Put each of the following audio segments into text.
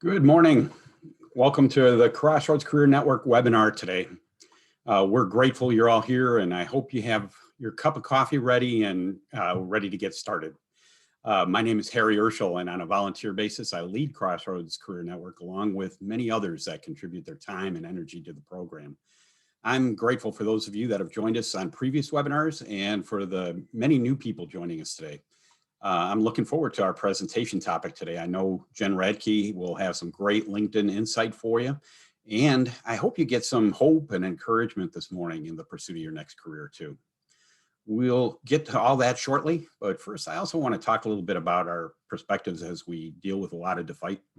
Good morning. Welcome to the Crossroads Career Network webinar today. We're grateful you're all here, and I hope you have your cup of coffee ready and ready to get started. My name is Harry Urschel, and on a volunteer basis, I lead Crossroads Career Network along with many others that contribute their time and energy to the program. I'm grateful for those of you that have joined us on previous webinars and for the many new people joining us today. I'm looking forward to our presentation topic today. I know Jen Radke will have some great LinkedIn insight for you, and I hope you get some hope and encouragement this morning in the pursuit of your next career too. We'll get to all that shortly, but first I also want to talk a little bit about our perspectives as we deal with a lot of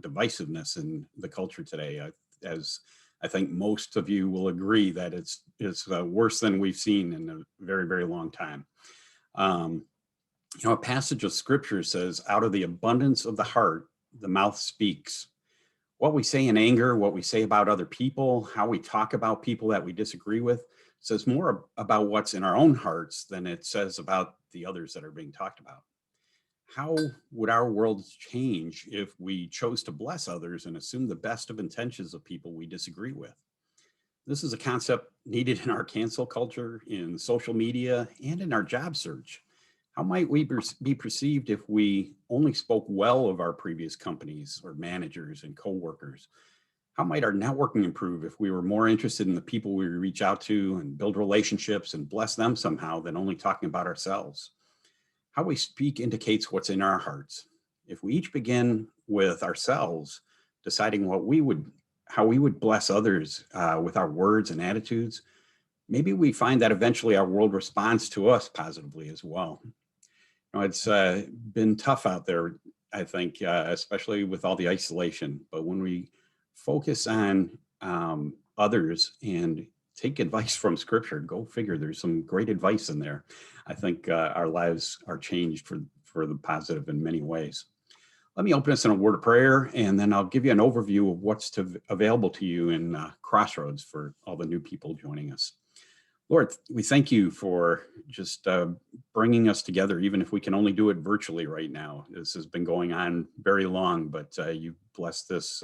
divisiveness in the culture today. As I think most of you will agree that it's worse than we've seen in a very, very long time. A passage of scripture says, out of the abundance of the heart, the mouth speaks. What we say in anger, what we say about other people, how we talk about people that we disagree with, says more about what's in our own hearts than it says about the others that are being talked about. How would our world change if we chose to bless others and assume the best of intentions of people we disagree with? This is a concept needed in our cancel culture, in social media, and in our job search. How might we be perceived if we only spoke well of our previous companies or managers and coworkers? How might our networking improve if we were more interested in the people we reach out to and build relationships and bless them somehow than only talking about ourselves? How we speak indicates what's in our hearts. If we each begin with ourselves, deciding how we would bless others with our words and attitudes, maybe we find that eventually our world responds to us positively as well. It's been tough out there, I think, especially with all the isolation. But when we focus on others and take advice from scripture, go figure, there's some great advice in there. I think our lives are changed for the positive in many ways. Let me open us in a word of prayer, and then I'll give you an overview of what's available to you in Crossroads for all the new people joining us. Lord, we thank you for just bringing us together, even if we can only do it virtually right now. This has been going on very long, but you've blessed this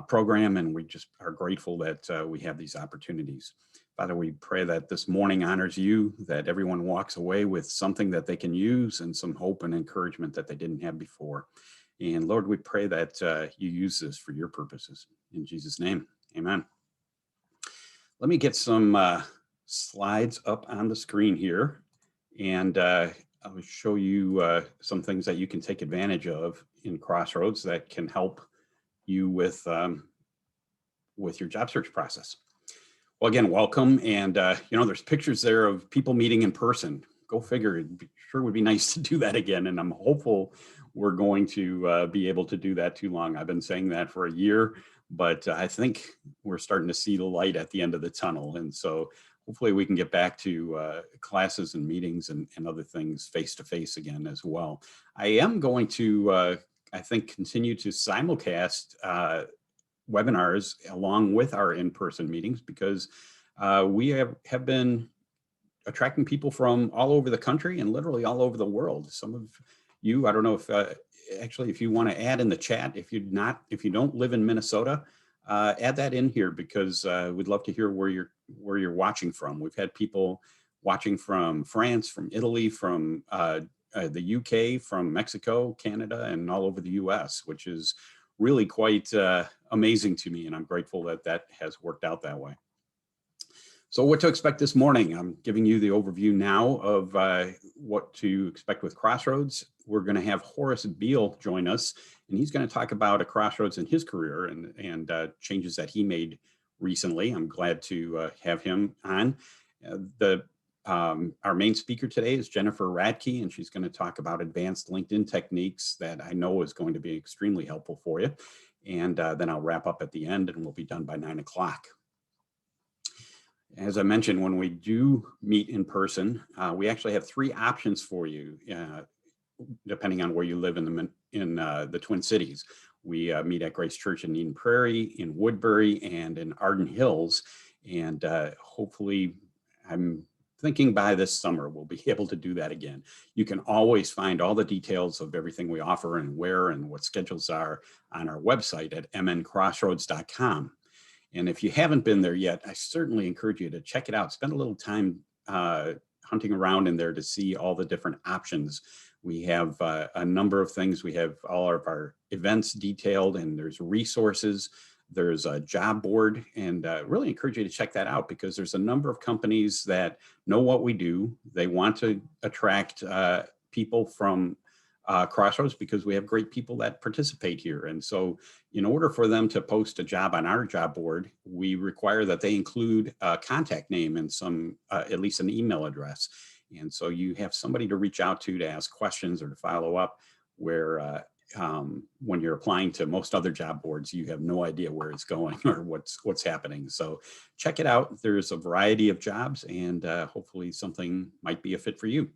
program, and we just are grateful that we have these opportunities. Father, we pray that this morning honors you, that everyone walks away with something that they can use and some hope and encouragement that they didn't have before. And Lord, we pray that you use this for your purposes. In Jesus' name, amen. Let me get some slides up on the screen here, and I'll show you some things that you can take advantage of in Crossroads that can help you with your job search process. Well, again, welcome, and there's pictures there of people meeting in person. Go figure, it sure would be nice to do that again, and I'm hopeful we're going to be able to do that too long. I've been saying that for a year, but I think we're starting to see the light at the end of the tunnel, and so hopefully we can get back to classes and meetings and other things face-to-face again as well. I am going to, I think, continue to simulcast webinars along with our in-person meetings because we have been attracting people from all over the country and literally all over the world. Some of you, I don't know if actually if you want to add in the chat, if you don't live in Minnesota, add that in here because we'd love to hear where you're watching from. We've had people watching from France, from Italy, from the UK, from Mexico, Canada, and all over the US, which is really quite amazing to me, and I'm grateful that that has worked out that way. So what to expect this morning? I'm giving you the overview now of what to expect with Crossroads. We're going to have Horace Beale join us, and he's going to talk about a crossroads in his career and changes that he made recently. I'm glad to have him on. Our main speaker today is Jennifer Radke, and she's going to talk about advanced LinkedIn techniques that I know is going to be extremely helpful for you. And then I'll wrap up at the end, and we'll be done by 9 o'clock. As I mentioned, when we do meet in person, we actually have 3 options for you, depending on where you live in the Twin Cities. We meet at Grace Church in Eden Prairie, in Woodbury, and in Arden Hills. And hopefully, I'm thinking by this summer, we'll be able to do that again. You can always find all the details of everything we offer and where and what schedules are on our website at mncrossroads.com. And if you haven't been there yet, I certainly encourage you to check it out. Spend a little time hunting around in there to see all the different options. We have a number of things. We have all of our events detailed, and there's resources. There's a job board, and really encourage you to check that out, because there's a number of companies that know what we do. They want to attract people from Crossroads, because we have great people that participate here. And so in order for them to post a job on our job board, we require that they include a contact name and some, at least an email address. And so you have somebody to reach out to ask questions or to follow up, where when you're applying to most other job boards, you have no idea where it's going or what's happening. So check it out. There's a variety of jobs, and hopefully something might be a fit for you.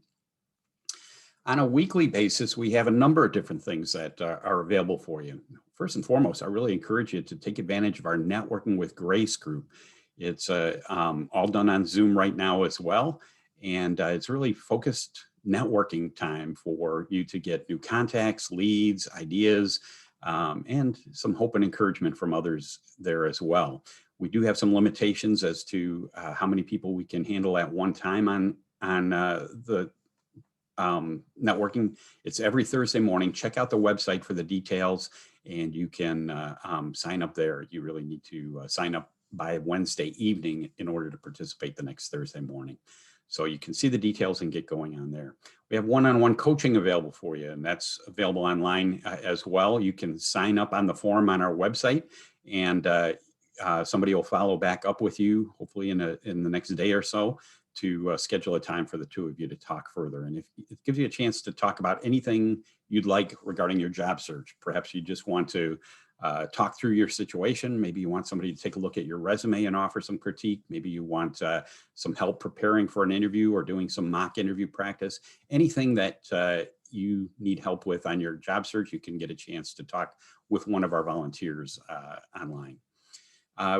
On a weekly basis, we have a number of different things that are available for you. First and foremost, I really encourage you to take advantage of our Networking with Grace group. It's all done on Zoom right now as well. And it's really focused networking time for you to get new contacts, leads, ideas, and some hope and encouragement from others there as well. We do have some limitations as to how many people we can handle at one time on the networking. It's every Thursday morning. Check out the website for the details, and you can sign up there. You really need to sign up by Wednesday evening in order to participate the next Thursday morning. So you can see the details and get going on there. We have one-on-one coaching available for you, and that's available online as well. You can sign up on the form on our website, and somebody will follow back up with you, hopefully in the next day or so, to schedule a time for the two of you to talk further. And if it gives you a chance to talk about anything you'd like regarding your job search. Perhaps you just want to talk through your situation. Maybe you want somebody to take a look at your resume and offer some critique. Maybe you want some help preparing for an interview or doing some mock interview practice. Anything that you need help with on your job search, you can get a chance to talk with one of our volunteers online.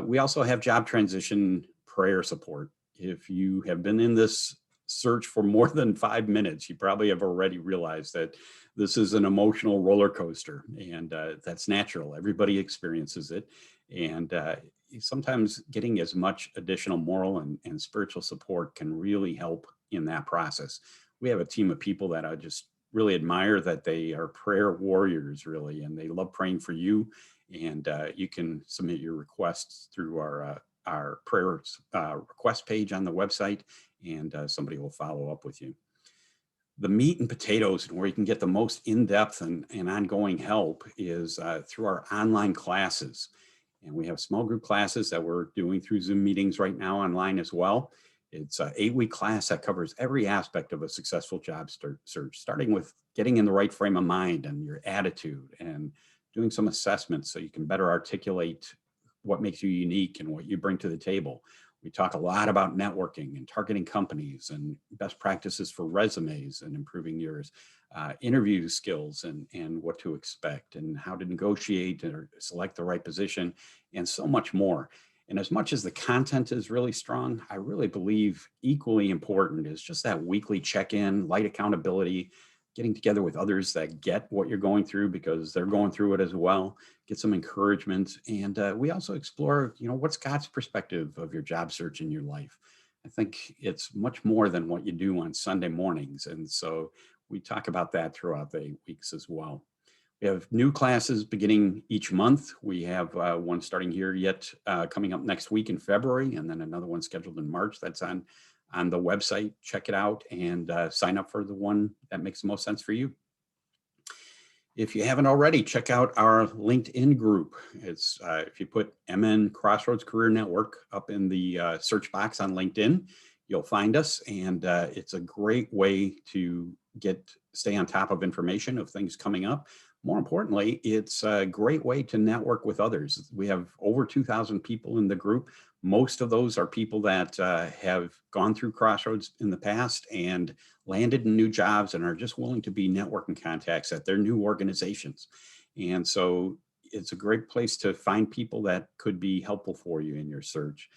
We also have job transition prayer support. If you have been in this search for more than 5 minutes, you probably have already realized that this is an emotional roller coaster, and that's natural. Everybody experiences it. And sometimes getting as much additional moral and spiritual support can really help in that process. We have a team of people that I just really admire, that they are prayer warriors, really, and they love praying for you. And you can submit your requests through our prayer request page on the website, and somebody will follow up with you. The meat and potatoes, and where you can get the most in-depth and ongoing help, is through our online classes. And we have small group classes that we're doing through Zoom meetings right now online as well. It's an 8-week class that covers every aspect of a successful job search, starting with getting in the right frame of mind and your attitude, and doing some assessments so you can better articulate what makes you unique and what you bring to the table. We talk a lot about networking and targeting companies and best practices for resumes and improving yours, interview skills and what to expect and how to negotiate or select the right position, and so much more. And as much as the content is really strong, I really believe equally important is just that weekly check-in, light accountability, getting together with others that get what you're going through because they're going through it as well, get some encouragement. And we also explore, what's God's perspective of your job search in your life. I think it's much more than what you do on Sunday mornings. And so we talk about that throughout the weeks as well. We have new classes beginning each month. We have one starting here coming up next week in February, and then another one scheduled in March. That's on the website. Check it out and sign up for the one that makes the most sense for you. If you haven't already, check out our LinkedIn group. It's if you put MN Crossroads Career Network up in the search box on LinkedIn, you'll find us, and it's a great way to stay on top of information of things coming up. More importantly, it's a great way to network with others. We have over 2,000 people in the group. Most of those are people that have gone through Crossroads in the past and landed in new jobs and are just willing to be networking contacts at their new organizations. And so it's a great place to find people that could be helpful for you in your search.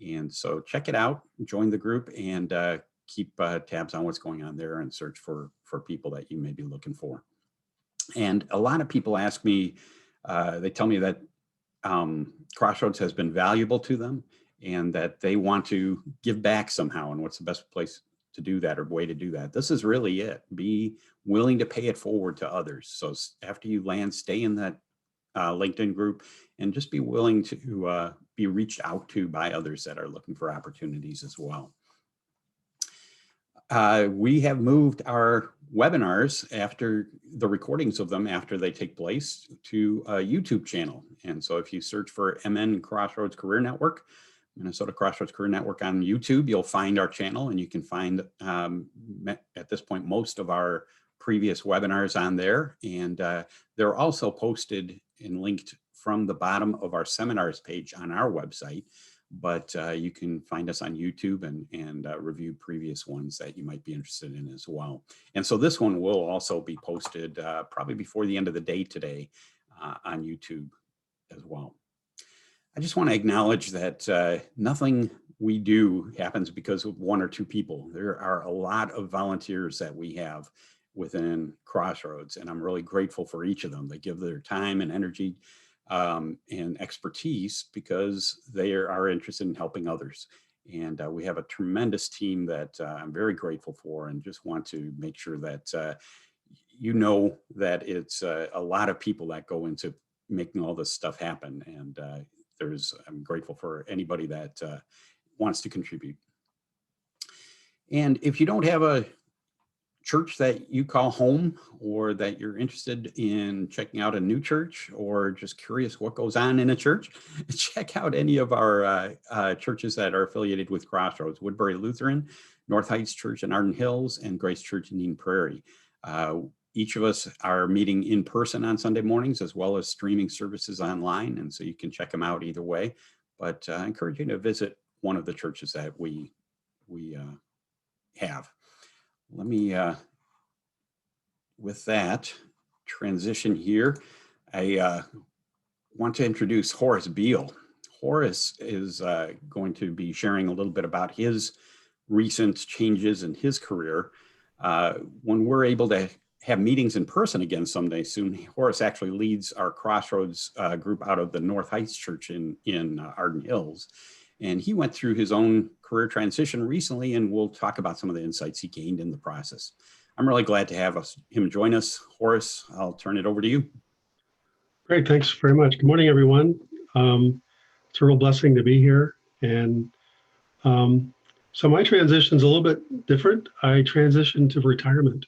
And so check it out, join the group, and keep tabs on what's going on there and search for people that you may be looking for. And a lot of people ask me, they tell me that Crossroads has been valuable to them and that they want to give back somehow. And what's the best place to do that or way to do that? This is really it. Be willing to pay it forward to others. So after you land, stay in that LinkedIn group and just be willing to be reached out to by others that are looking for opportunities as well. We have moved our webinars, after the recordings of them after they take place, to a YouTube channel. And so if you search for MN Crossroads Career Network, Minnesota Crossroads Career Network on YouTube, you'll find our channel, and you can find at this point most of our previous webinars on there. And they're also posted and linked from the bottom of our seminars page on our website. But you can find us on YouTube and review previous ones that you might be interested in as well. And so this one will also be posted probably before the end of the day today on YouTube as well. I just want to acknowledge that nothing we do happens because of one or two people. There are a lot of volunteers that we have within Crossroads, and I'm really grateful for each of them. They give their time and energy and expertise because they are interested in helping others. And we have a tremendous team that I'm very grateful for, and just want to make sure that you know that it's a lot of people that go into making all this stuff happen. And I'm grateful for anybody that wants to contribute. And if you don't have a church that you call home, or that you're interested in checking out a new church, or just curious what goes on in a church, check out any of our churches that are affiliated with Crossroads: Woodbury Lutheran, North Heights Church in Arden Hills, and Grace Church in Eden Prairie. Each of us are meeting in person on Sunday mornings, as well as streaming services online, and so you can check them out either way. But I encourage you to visit one of the churches that we have. Let me, with that, transition here. I want to introduce Horace Beale. Horace is going to be sharing a little bit about his recent changes in his career. When we're able to have meetings in person again someday soon, Horace actually leads our Crossroads group out of the North Heights Church in Arden Hills. And he went through his own career transition recently, and we'll talk about some of the insights he gained in the process. I'm really glad to have him join us. Horace, I'll turn it over to you. Great, thanks very much. Good morning, everyone. It's a real blessing to be here. And so my transition's a little bit different. I transitioned to retirement.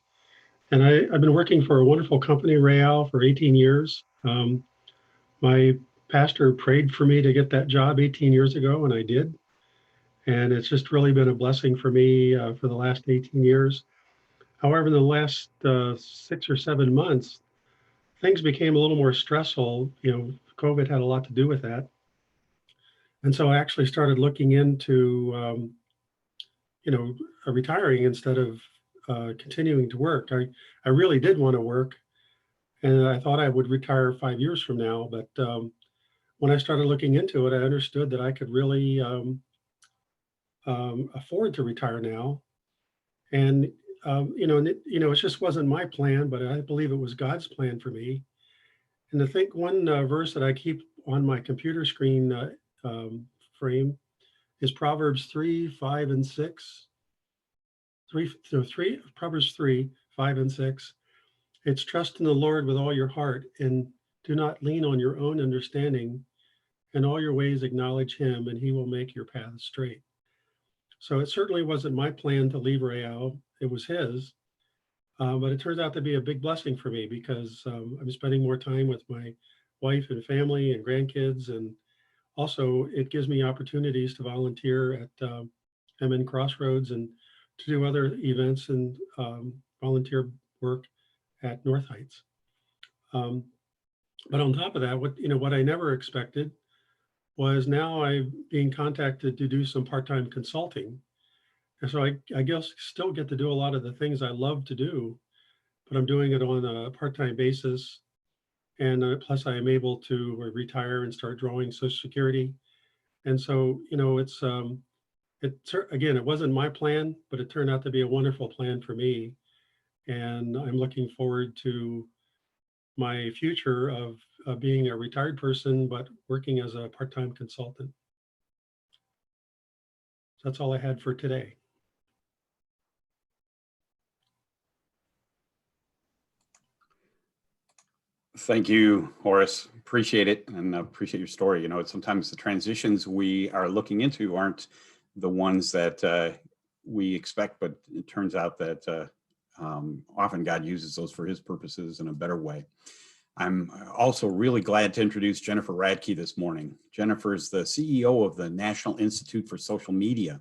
And I've been working for a wonderful company, Real, for 18 years. My pastor prayed for me to get that job 18 years ago, and I did. And it's just really been a blessing for me for the last 18 years. However, in the last 6 or 7 months, things became a little more stressful. You know, COVID had a lot to do with that. And so I actually started looking into, retiring instead of continuing to work. I really did want to work, and I thought I would retire 5 years from now. But when I started looking into it, I understood that I could really afford to retire now. And it just wasn't my plan, but I believe it was God's plan for me. And I think one verse that I keep on my computer screen frame is Proverbs 3, 5, and 6. Proverbs 3, 5, and 6. It's trust in the Lord with all your heart, and do not lean on your own understanding. In all your ways acknowledge him, and he will make your paths straight. So it certainly wasn't my plan to leave Real. It was his. But it turns out to be a big blessing for me, because I'm spending more time with my wife and family and grandkids. And also it gives me opportunities to volunteer at MN Crossroads and to do other events and volunteer work at North Heights. But on top of that, what I never expected was now I'm being contacted to do some part-time consulting. And so I guess still get to do a lot of the things I love to do, but I'm doing it on a part-time basis. And plus I am able to retire and start drawing Social Security. And so, again, it wasn't my plan, but it turned out to be a wonderful plan for me. And I'm looking forward to my future of being a retired person, but working as a part-time consultant. That's all I had for today. Thank you, Horace. Appreciate it, and appreciate your story. You know, sometimes the transitions we are looking into aren't the ones that we expect, but it turns out that often God uses those for his purposes in a better way. I'm also really glad to introduce Jennifer Radke this morning. Jennifer is the CEO of the National Institute for Social Media.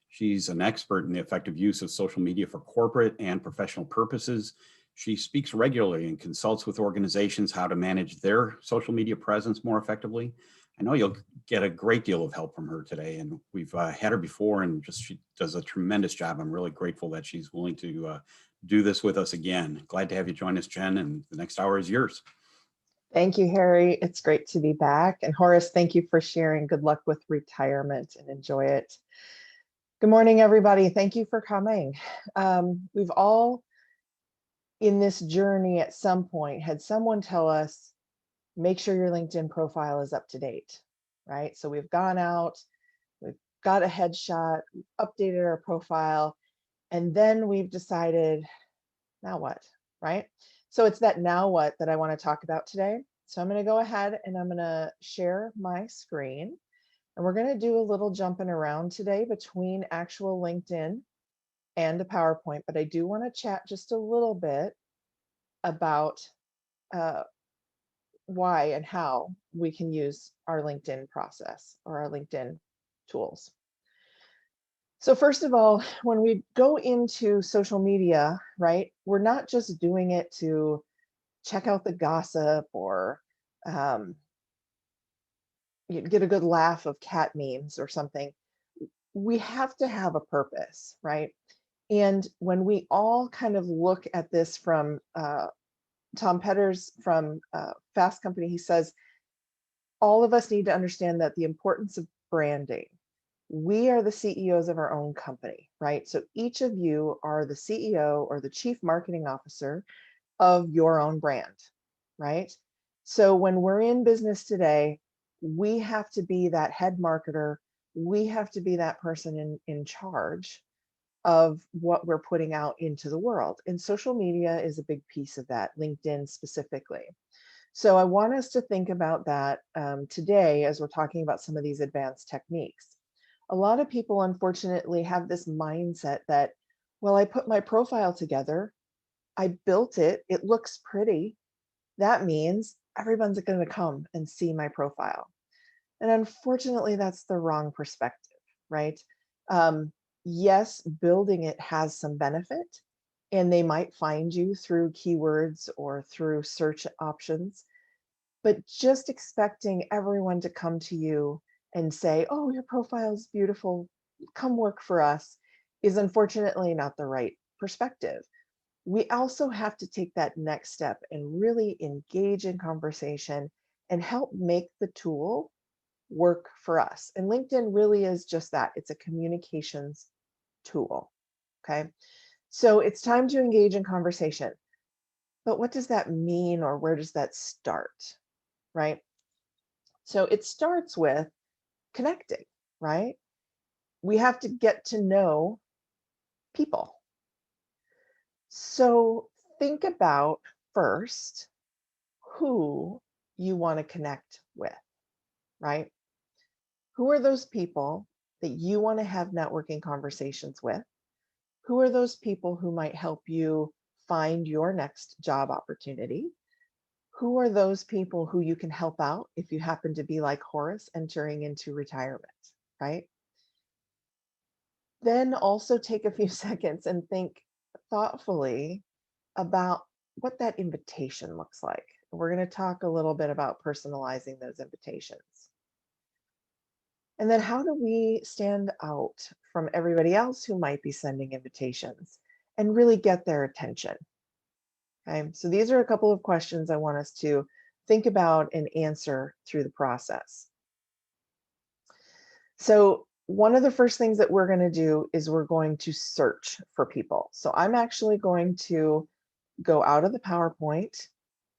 She's an expert in the effective use of social media for corporate and professional purposes. She speaks regularly and consults with organizations how to manage their social media presence more effectively. I know you'll get a great deal of help from her today, and we've had her before, and she does a tremendous job. I'm really grateful that she's willing to do this with us again. Glad to have you join us, Jen, and the next hour is yours. Thank you, Harry. It's great to be back. And Horace, thank you for sharing. Good luck with retirement and enjoy it. Good morning, everybody. Thank you for coming. We've all in this journey at some point had someone tell us, make sure your LinkedIn profile is up to date, right? So we've gone out, we've got a headshot, updated our profile, and then we've decided, now what, right? So it's that now what that I want to talk about today. So I'm going to go ahead and I'm going to share my screen, and we're going to do a little jumping around today between actual LinkedIn and a PowerPoint, but I do want to chat just a little bit about why and how we can use our LinkedIn process or our LinkedIn tools. So first of all, when we go into social media, right, we're not just doing it to check out the gossip or get a good laugh of cat memes or something. We have to have a purpose, right? And when we all kind of look at this from Tom Petters from Fast Company, he says, all of us need to understand that the importance of branding. We are the CEOs of our own company, right? So each of you are the CEO or the chief marketing officer of your own brand, right? So when we're in business today, we have to be that head marketer. We have to be that person in charge of what we're putting out into the world. And social media is a big piece of that, LinkedIn specifically. So I want us to think about that today as we're talking about some of these advanced techniques. A lot of people, unfortunately, have this mindset that, well, I put my profile together, I built it, it looks pretty. That means everyone's going to come and see my profile. And unfortunately, that's the wrong perspective, right? Yes, building it has some benefit, and they might find you through keywords or through search options, but just expecting everyone to come to you and say, oh, your profile is beautiful, come work for us, is unfortunately not the right perspective. We also have to take that next step and really engage in conversation and help make the tool work for us. And LinkedIn really is just that. It's a communications tool. Okay. So it's time to engage in conversation. But what does that mean, or where does that start? Right. So it starts with connecting, right? We have to get to know people. So think about first who you want to connect with, right? Who are those people that you want to have networking conversations with? Who are those people who might help you find your next job opportunity? Who are those people who you can help out if you happen to be like Horace entering into retirement, right? Then also take a few seconds and think thoughtfully about what that invitation looks like. We're going to talk a little bit about personalizing those invitations. And then how do we stand out from everybody else who might be sending invitations and really get their attention? Okay, so these are a couple of questions I want us to think about and answer through the process. So one of the first things that we're going to do is we're going to search for people. So I'm actually going to go out of the PowerPoint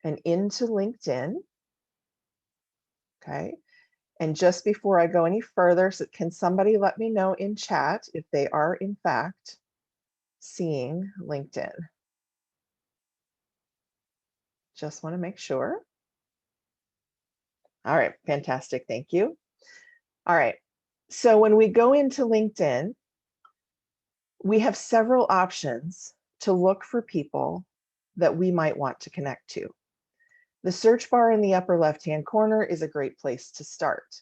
and into LinkedIn. Okay. And just before I go any further, so can somebody let me know in chat if they are in fact seeing LinkedIn? Just want to make sure. All right, fantastic, thank you. All right, so when we go into LinkedIn, we have several options to look for people that we might want to connect to. The search bar in the upper left-hand corner is a great place to start.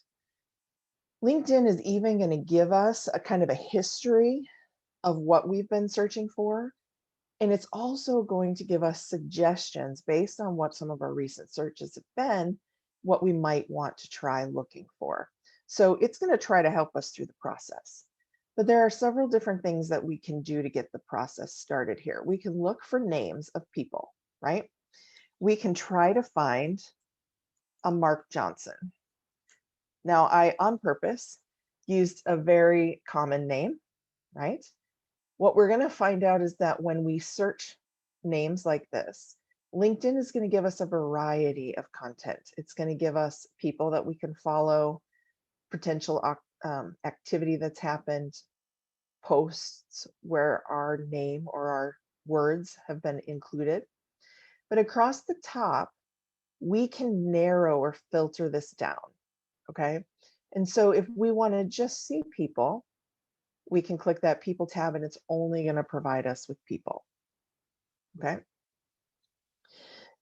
LinkedIn is even going to give us a kind of a history of what we've been searching for. And it's also going to give us suggestions based on what some of our recent searches have been, what we might want to try looking for. So it's going to try to help us through the process. But there are several different things that we can do to get the process started here. We can look for names of people, right? We can try to find a Mark Johnson. Now, I, on purpose, used a very common name, right? What we're going to find out is that when we search names like this, LinkedIn is going to give us a variety of content. It's going to give us people that we can follow, potential activity that's happened, posts where our name or our words have been included. But across the top, we can narrow or filter this down, okay? And so if we want to just see people, we can click that people tab and it's only going to provide us with people, okay?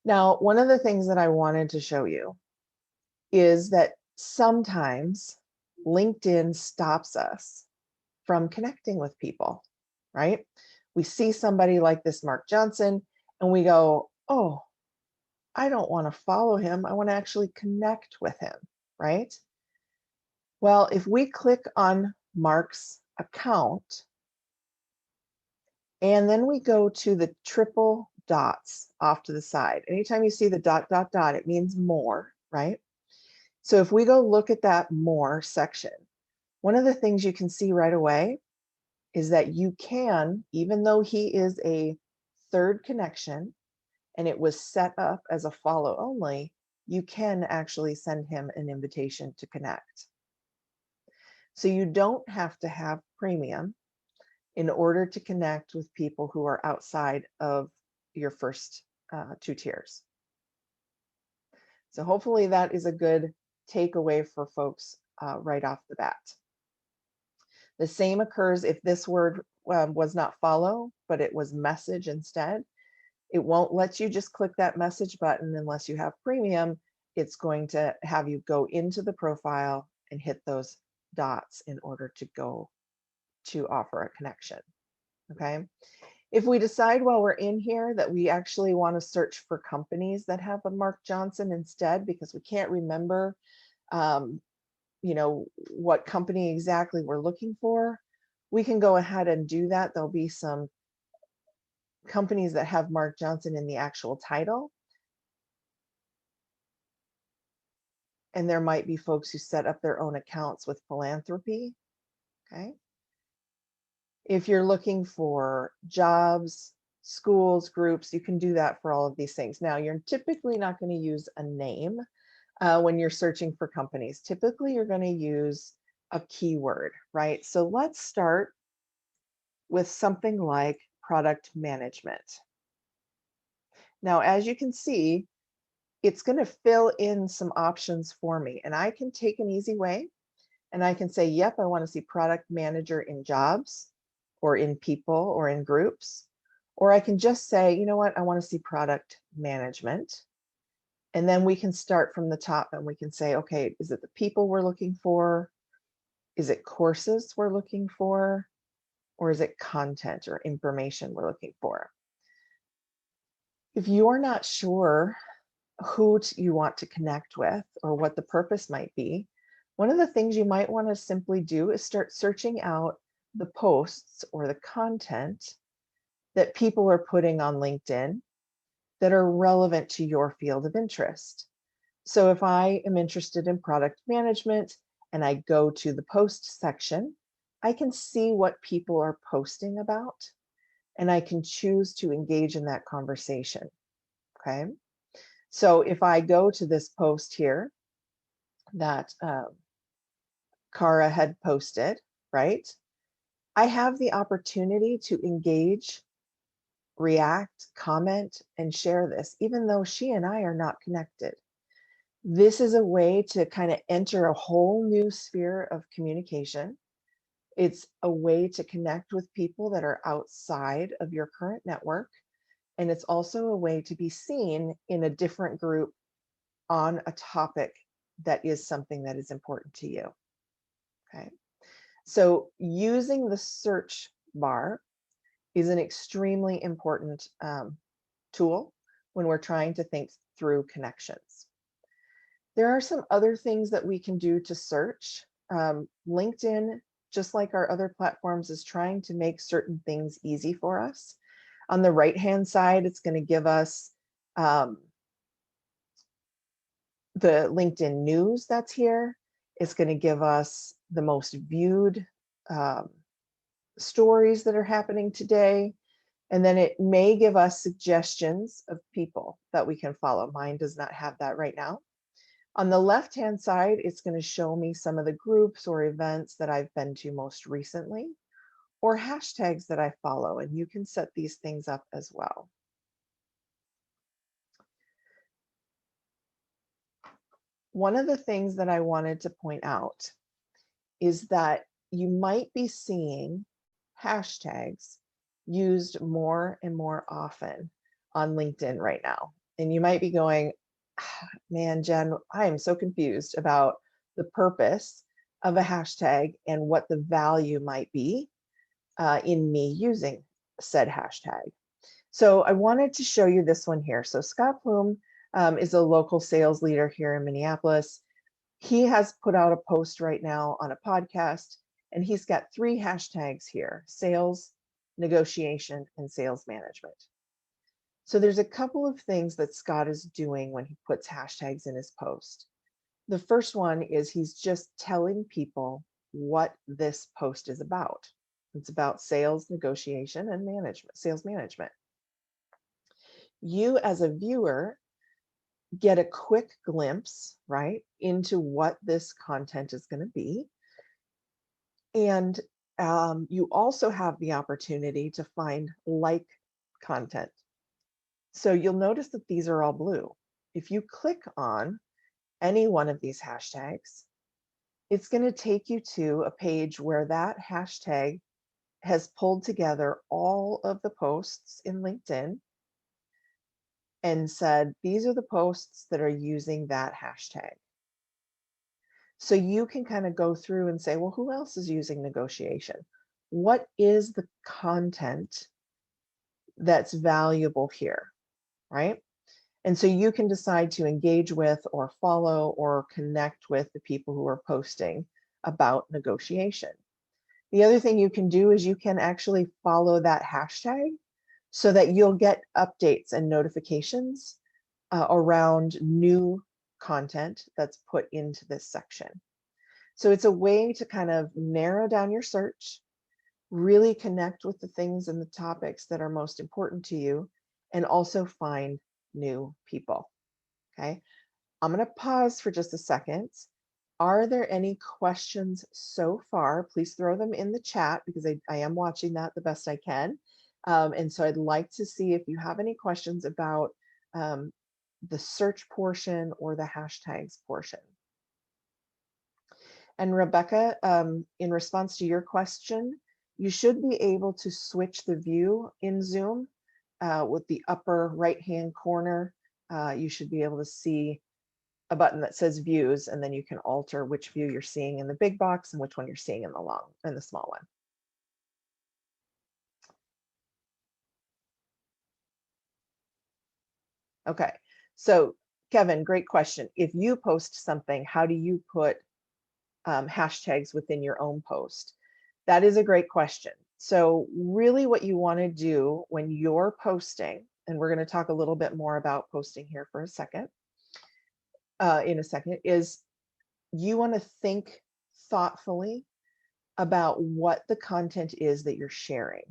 Now, one of the things that I wanted to show you is that sometimes LinkedIn stops us from connecting with people, right? We see somebody like this Mark Johnson and we go, oh, I don't want to follow him. I want to actually connect with him, right? Well, if we click on Mark's account and then we go to the triple dots off to the side, anytime you see the dot, dot, dot, it means more, right? So if we go look at that more section, one of the things you can see right away is that you can, even though he is a third connection and it was set up as a follow only, you can actually send him an invitation to connect. So you don't have to have premium in order to connect with people who are outside of your first 2 tiers. So hopefully that is a good takeaway for folks right off the bat. The same occurs if this word was not follow, but it was message instead. It won't let you just click that message button unless you have premium. It's going to have you go into the profile and hit those dots in order to go to offer a connection, okay? If we decide while we're in here that we actually want to search for companies that have a Mark Johnson instead, because we can't remember you know, what company exactly we're looking for, we can go ahead and do that. There'll be some companies that have Mark Johnson in the actual title. And there might be folks who set up their own accounts with philanthropy, okay? If you're looking for jobs, schools, groups, you can do that for all of these things. Now, you're typically not going to use a name when you're searching for companies. Typically, you're going to use a keyword, right? So let's start with something like product management. Now, as you can see, it's going to fill in some options for me, and I can take an easy way and I can say, yep, I want to see product manager in jobs or in people or in groups. Or I can just say, you know what, I want to see product management. And then we can start from the top and we can say, okay, is it the people we're looking for? Is it courses we're looking for? Or is it content or information we're looking for? If you're not sure who you want to connect with or what the purpose might be, one of the things you might want to simply do is start searching out the posts or the content that people are putting on LinkedIn that are relevant to your field of interest. So if I am interested in product management and I go to the post section, I can see what people are posting about, and I can choose to engage in that conversation. Okay. So if I go to this post here that Cara had posted, right? I have the opportunity to engage, react, comment, and share this, even though she and I are not connected. This is a way to kind of enter a whole new sphere of communication. It's a way to connect with people that are outside of your current network. And it's also a way to be seen in a different group on a topic that is something that is important to you. Okay. So using the search bar is an extremely important tool when we're trying to think through connections. There are some other things that we can do to search. LinkedIn, just like our other platforms, is trying to make certain things easy for us. On the right-hand side, it's going to give us the LinkedIn news that's here. It's going to give us the most viewed stories that are happening today. And then it may give us suggestions of people that we can follow. Mine does not have that right now. On the left-hand side, it's going to show me some of the groups or events that I've been to most recently, or hashtags that I follow, and you can set these things up as well. One of the things that I wanted to point out is that you might be seeing hashtags used more and more often on LinkedIn right now. And you might be going, man, Jen, I am so confused about the purpose of a hashtag and what the value might be in me using said hashtag. So I wanted to show you this one here. So Scott Plume is a local sales leader here in Minneapolis. He has put out a post right now on a podcast, and he's got 3 hashtags here: sales, negotiation, and sales management. So there's a couple of things that Scott is doing when he puts hashtags in his post. The first one is he's just telling people what this post is about. It's about sales, negotiation, and management, sales management. You as a viewer get a quick glimpse, right, into what this content is going to be. And you also have the opportunity to find like content. So you'll notice that these are all blue. If you click on any one of these hashtags, it's going to take you to a page where that hashtag has pulled together all of the posts in LinkedIn and said, these are the posts that are using that hashtag. So you can kind of go through and say, well, who else is using negotiation? What is the content that's valuable here, right? And so you can decide to engage with or follow or connect with the people who are posting about negotiation. The other thing you can do is you can actually follow that hashtag so that you'll get updates and notifications around new content that's put into this section. So it's a way to kind of narrow down your search, really connect with the things and the topics that are most important to you, and also find new people. Okay, I'm going to pause for just a second. Are there any questions so far? Please throw them in the chat because I am watching that the best I can. And so I'd like to see if you have any questions about the search portion or the hashtags portion. And Rebecca, in response to your question, you should be able to switch the view in Zoom with the upper right-hand corner. You should be able to see a button that says views, and then you can alter which view you're seeing in the big box and which one you're seeing in the small one. Okay, so Kevin, great question. If you post something, how do you put hashtags within your own post? That is a great question. So really what you want to do when you're posting, and we're going to talk a little bit more about posting here for a second, is you want to think thoughtfully about what the content is that you're sharing.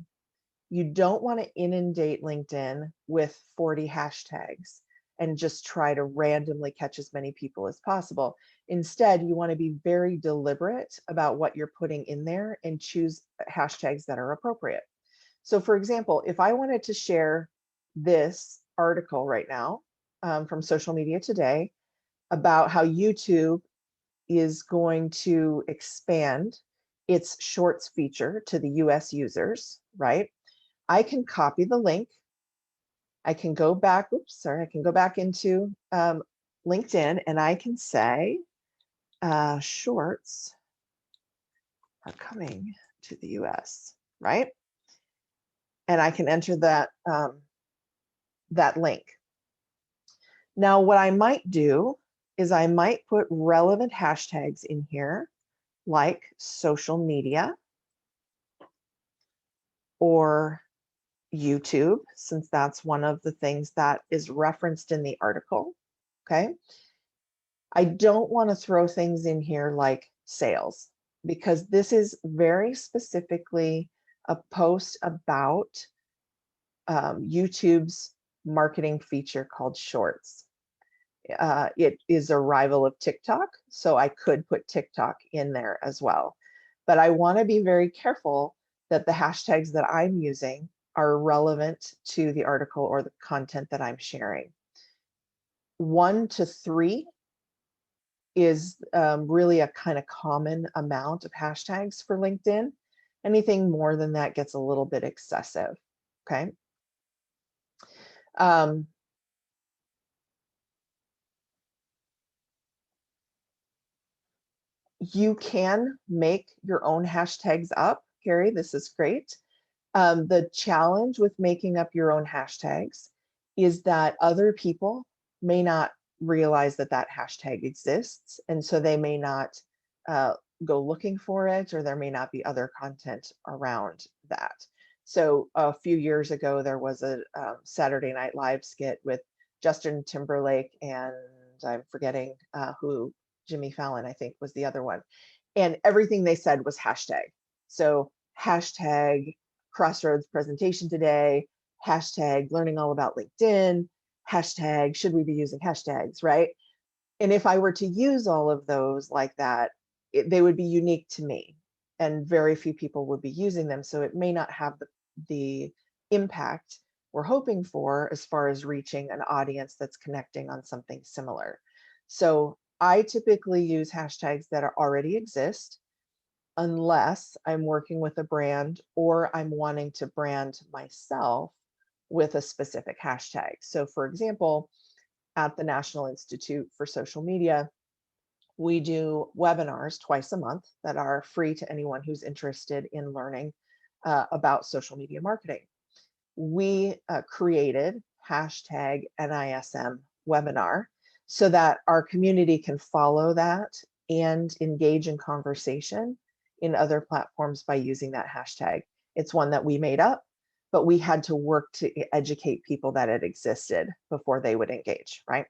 You don't want to inundate LinkedIn with 40 hashtags and just try to randomly catch as many people as possible. Instead, you want to be very deliberate about what you're putting in there and choose hashtags that are appropriate. So for example, if I wanted to share this article right now from Social Media Today about how YouTube is going to expand its shorts feature to the US users, right? I can copy the link. I can go back, I can go back into LinkedIn and I can say, shorts are coming to the US, right? And I can enter that, that link. Now, what I might do is I might put relevant hashtags in here, like social media or YouTube, since that's one of the things that is referenced in the article, okay? I don't want to throw things in here like sales, because this is very specifically a post about YouTube's marketing feature called Shorts. It is a rival of TikTok, so I could put TikTok in there as well. But I want to be very careful that the hashtags that I'm using are relevant to the article or the content that I'm sharing. 1 to 3 is really a kind of common amount of hashtags for LinkedIn. Anything more than that gets a little bit excessive, okay? You can make your own hashtags up, Gary, this is great. The challenge with making up your own hashtags is that other people may not realize that that hashtag exists, and so they may not go looking for it, or there may not be other content around that. So a few years ago, there was a Saturday Night Live skit with Justin Timberlake and I'm forgetting who, Jimmy Fallon, I think was the other one. And everything they said was hashtag. So hashtag Crossroads presentation today, hashtag learning all about LinkedIn, hashtag should we be using hashtags, right? And if I were to use all of those like that, they would be unique to me and very few people would be using them. So it may not have the impact we're hoping for as far as reaching an audience that's connecting on something similar. So I typically use hashtags that already exist, unless I'm working with a brand or I'm wanting to brand myself with a specific hashtag. So for example, at the National Institute for Social Media, we do webinars twice a month that are free to anyone who's interested in learning about social media marketing. We created hashtag NISM webinar so that our community can follow that and engage in conversation in other platforms by using that hashtag. It's one that we made up, but we had to work to educate people that it existed before they would engage, right?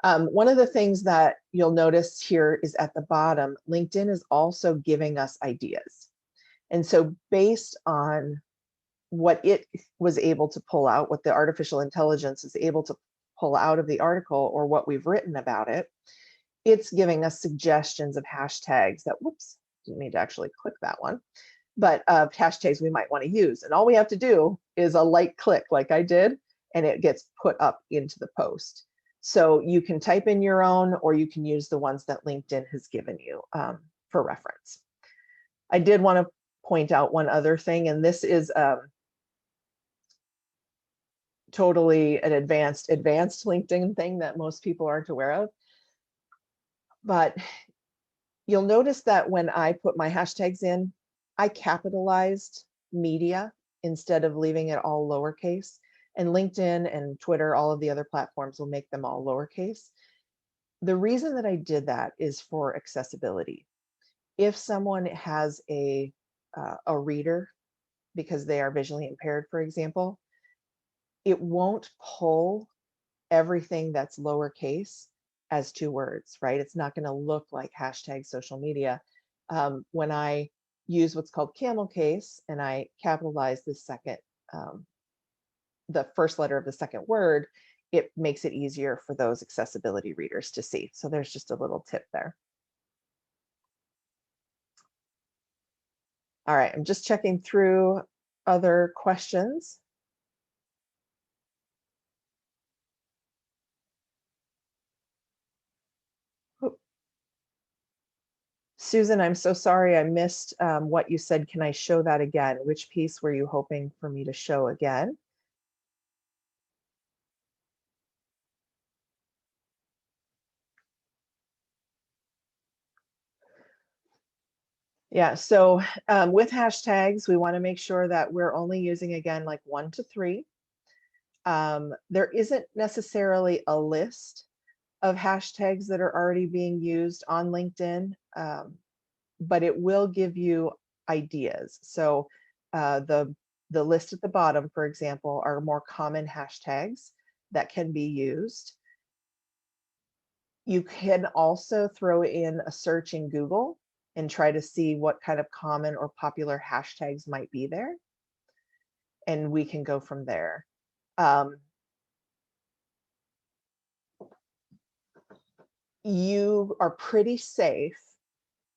One of the things that you'll notice here is at the bottom, LinkedIn is also giving us ideas. And so based on what it was able to pull out, what the artificial intelligence is able to pull out of the article or what we've written about it, it's giving us suggestions of hashtags that, whoops, didn't mean to actually click that one, but hashtags we might want to use. And all we have to do is a light click like I did, and it gets put up into the post. So you can type in your own, or you can use the ones that LinkedIn has given you for reference. I did want to point out one other thing, and this is totally an advanced LinkedIn thing that most people aren't aware of. But you'll notice that when I put my hashtags in, I capitalized media instead of leaving it all lowercase. And LinkedIn and Twitter, all of the other platforms will make them all lowercase. The reason that I did that is for accessibility. If someone has a reader because they are visually impaired, for example, it won't pull everything that's lowercase as 2 words, right? It's not going to look like hashtag social media. When I use what's called camel case, and I capitalize the second, the first letter of the second word, it makes it easier for those accessibility readers to see. So there's just a little tip there. All right, I'm just checking through other questions. Susan, I'm so sorry I missed what you said. Can I show that again? Which piece were you hoping for me to show again? Yeah, so with hashtags, we want to make sure that we're only using, again, like 1 to 3. There isn't necessarily a list of hashtags that are already being used on LinkedIn, but it will give you ideas. So the list at the bottom, for example, are more common hashtags that can be used. You can also throw in a search in Google and try to see what kind of common or popular hashtags might be there. And we can go from there. You are pretty safe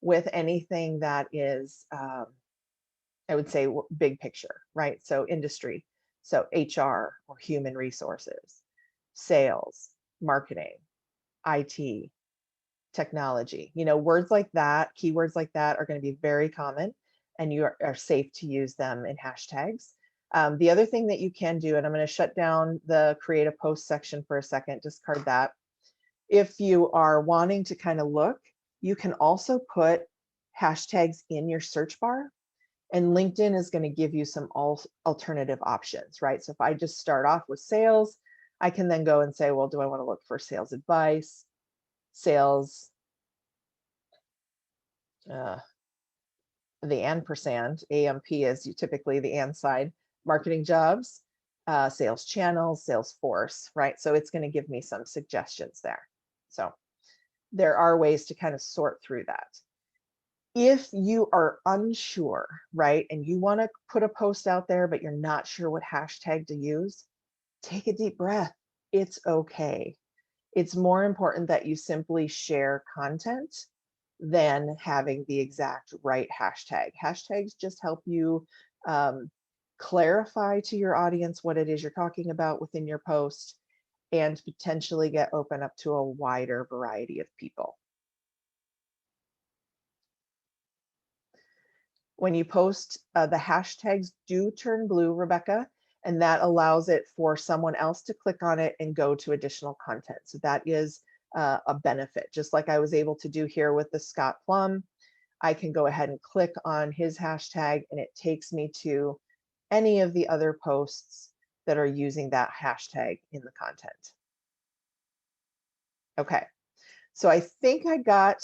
with anything that is, I would say, big picture, right? So industry, so HR or human resources, sales, marketing, IT, technology, words like that, keywords like that are going to be very common, and you are safe to use them in hashtags. The other thing that you can do, and I'm going to shut down the create a post section for a second, discard that. If you are wanting to kind of look, you can also put hashtags in your search bar, and LinkedIn is going to give you some alternative options, right? So if I just start off with sales, I can then go and say, well, do I want to look for sales advice, sales, the ampersand, AMP is typically the and side, marketing jobs, sales channels, sales force, right? So it's going to give me some suggestions there. So there are ways to kind of sort through that. If you are unsure, right, and you want to put a post out there, but you're not sure what hashtag to use, take a deep breath. It's okay. It's more important that you simply share content than having the exact right hashtag. Hashtags just help you clarify to your audience what it is you're talking about within your post and potentially get open up to a wider variety of people. When you post, the hashtags do turn blue, Rebecca, and that allows it for someone else to click on it and go to additional content. So that is a benefit. Just like I was able to do here with the Scott Plum, I can go ahead and click on his hashtag and it takes me to any of the other posts that are using that hashtag in the content. Okay, so I think I got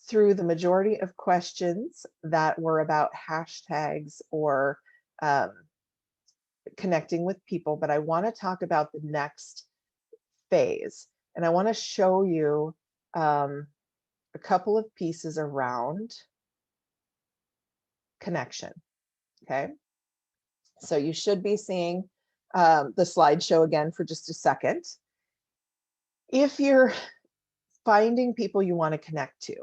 through the majority of questions that were about hashtags or connecting with people, but I want to talk about the next phase. And I want to show you a couple of pieces around connection. Okay, so you should be seeing the slideshow again for just a second. If you're finding people you want to connect to,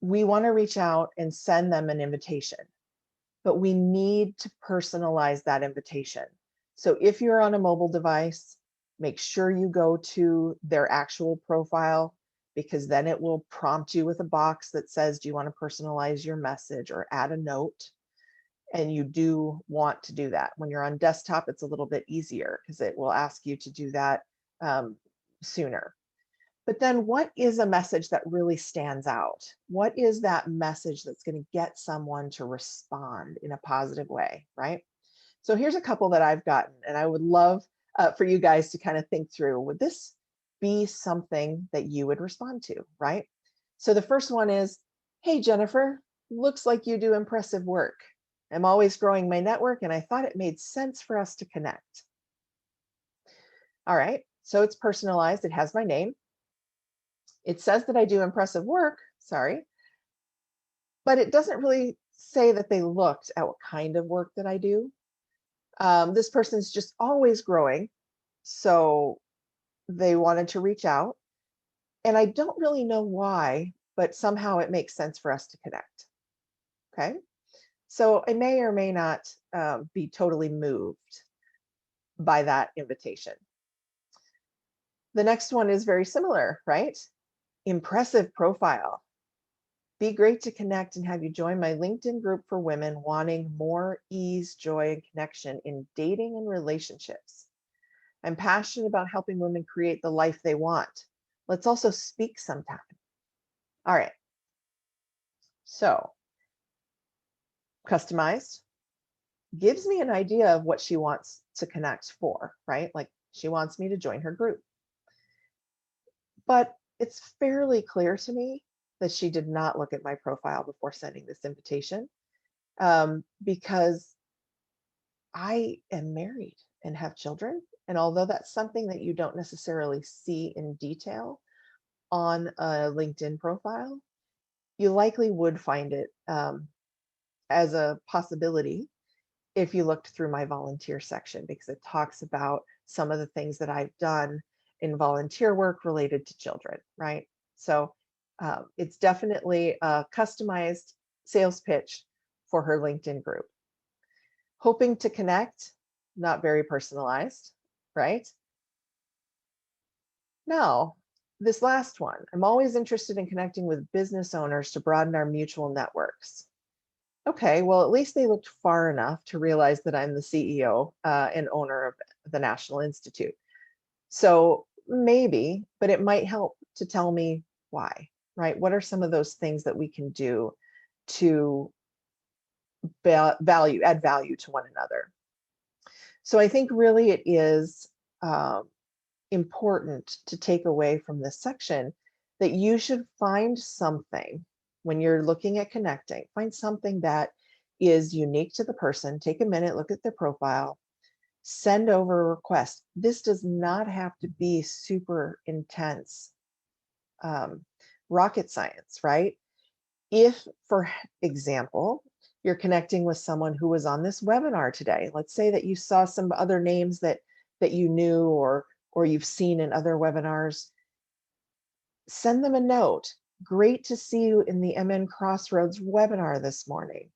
we want to reach out and send them an invitation, but we need to personalize that invitation. So if you're on a mobile device, make sure you go to their actual profile, because then it will prompt you with a box that says, do you want to personalize your message or add a note? And you do want to do that. When you're on desktop, it's a little bit easier because it will ask you to do that sooner. But then what is a message that really stands out? What is that message that's going to get someone to respond in a positive way, right? So here's a couple that I've gotten, and I would love for you guys to kind of think through, would this be something that you would respond to, right? So the first one is, hey, Jennifer, looks like you do impressive work. I'm always growing my network, and I thought it made sense for us to connect. All right, so it's personalized. It has my name. It says that I do impressive work, sorry, but it doesn't really say that they looked at what kind of work that I do. This person's just always growing, so they wanted to reach out. And I don't really know why, but somehow it makes sense for us to connect. Okay. So I may or may not be totally moved by that invitation. The next one is very similar, right? Impressive profile. Be great to connect and have you join my LinkedIn group for women wanting more ease, joy, and connection in dating and relationships. I'm passionate about helping women create the life they want. Let's also speak sometime. All right. So, customized gives me an idea of what she wants to connect for, right? Like she wants me to join her group. But it's fairly clear to me that she did not look at my profile before sending this invitation, because I am married and have children. And although that's something that you don't necessarily see in detail on a LinkedIn profile, you likely would find it as a possibility if you looked through my volunteer section, because it talks about some of the things that I've done in volunteer work related to children, right? So it's definitely a customized sales pitch for her LinkedIn group. Hoping to connect, not very personalized, right? Now, this last one, I'm always interested in connecting with business owners to broaden our mutual networks. Okay, well, at least they looked far enough to realize that I'm the CEO and owner of the National Institute. So maybe, but it might help to tell me why, right? What are some of those things that we can do to add value to one another? So I think really it is important to take away from this section that you should find something when you're looking at connecting, find something that is unique to the person. Take a minute, look at their profile, send over a request. This does not have to be super intense rocket science, right? If, for example, you're connecting with someone who was on this webinar today, let's say that you saw some other names that you knew or you've seen in other webinars, send them a note. Great to see you in the MN Crossroads webinar this morning.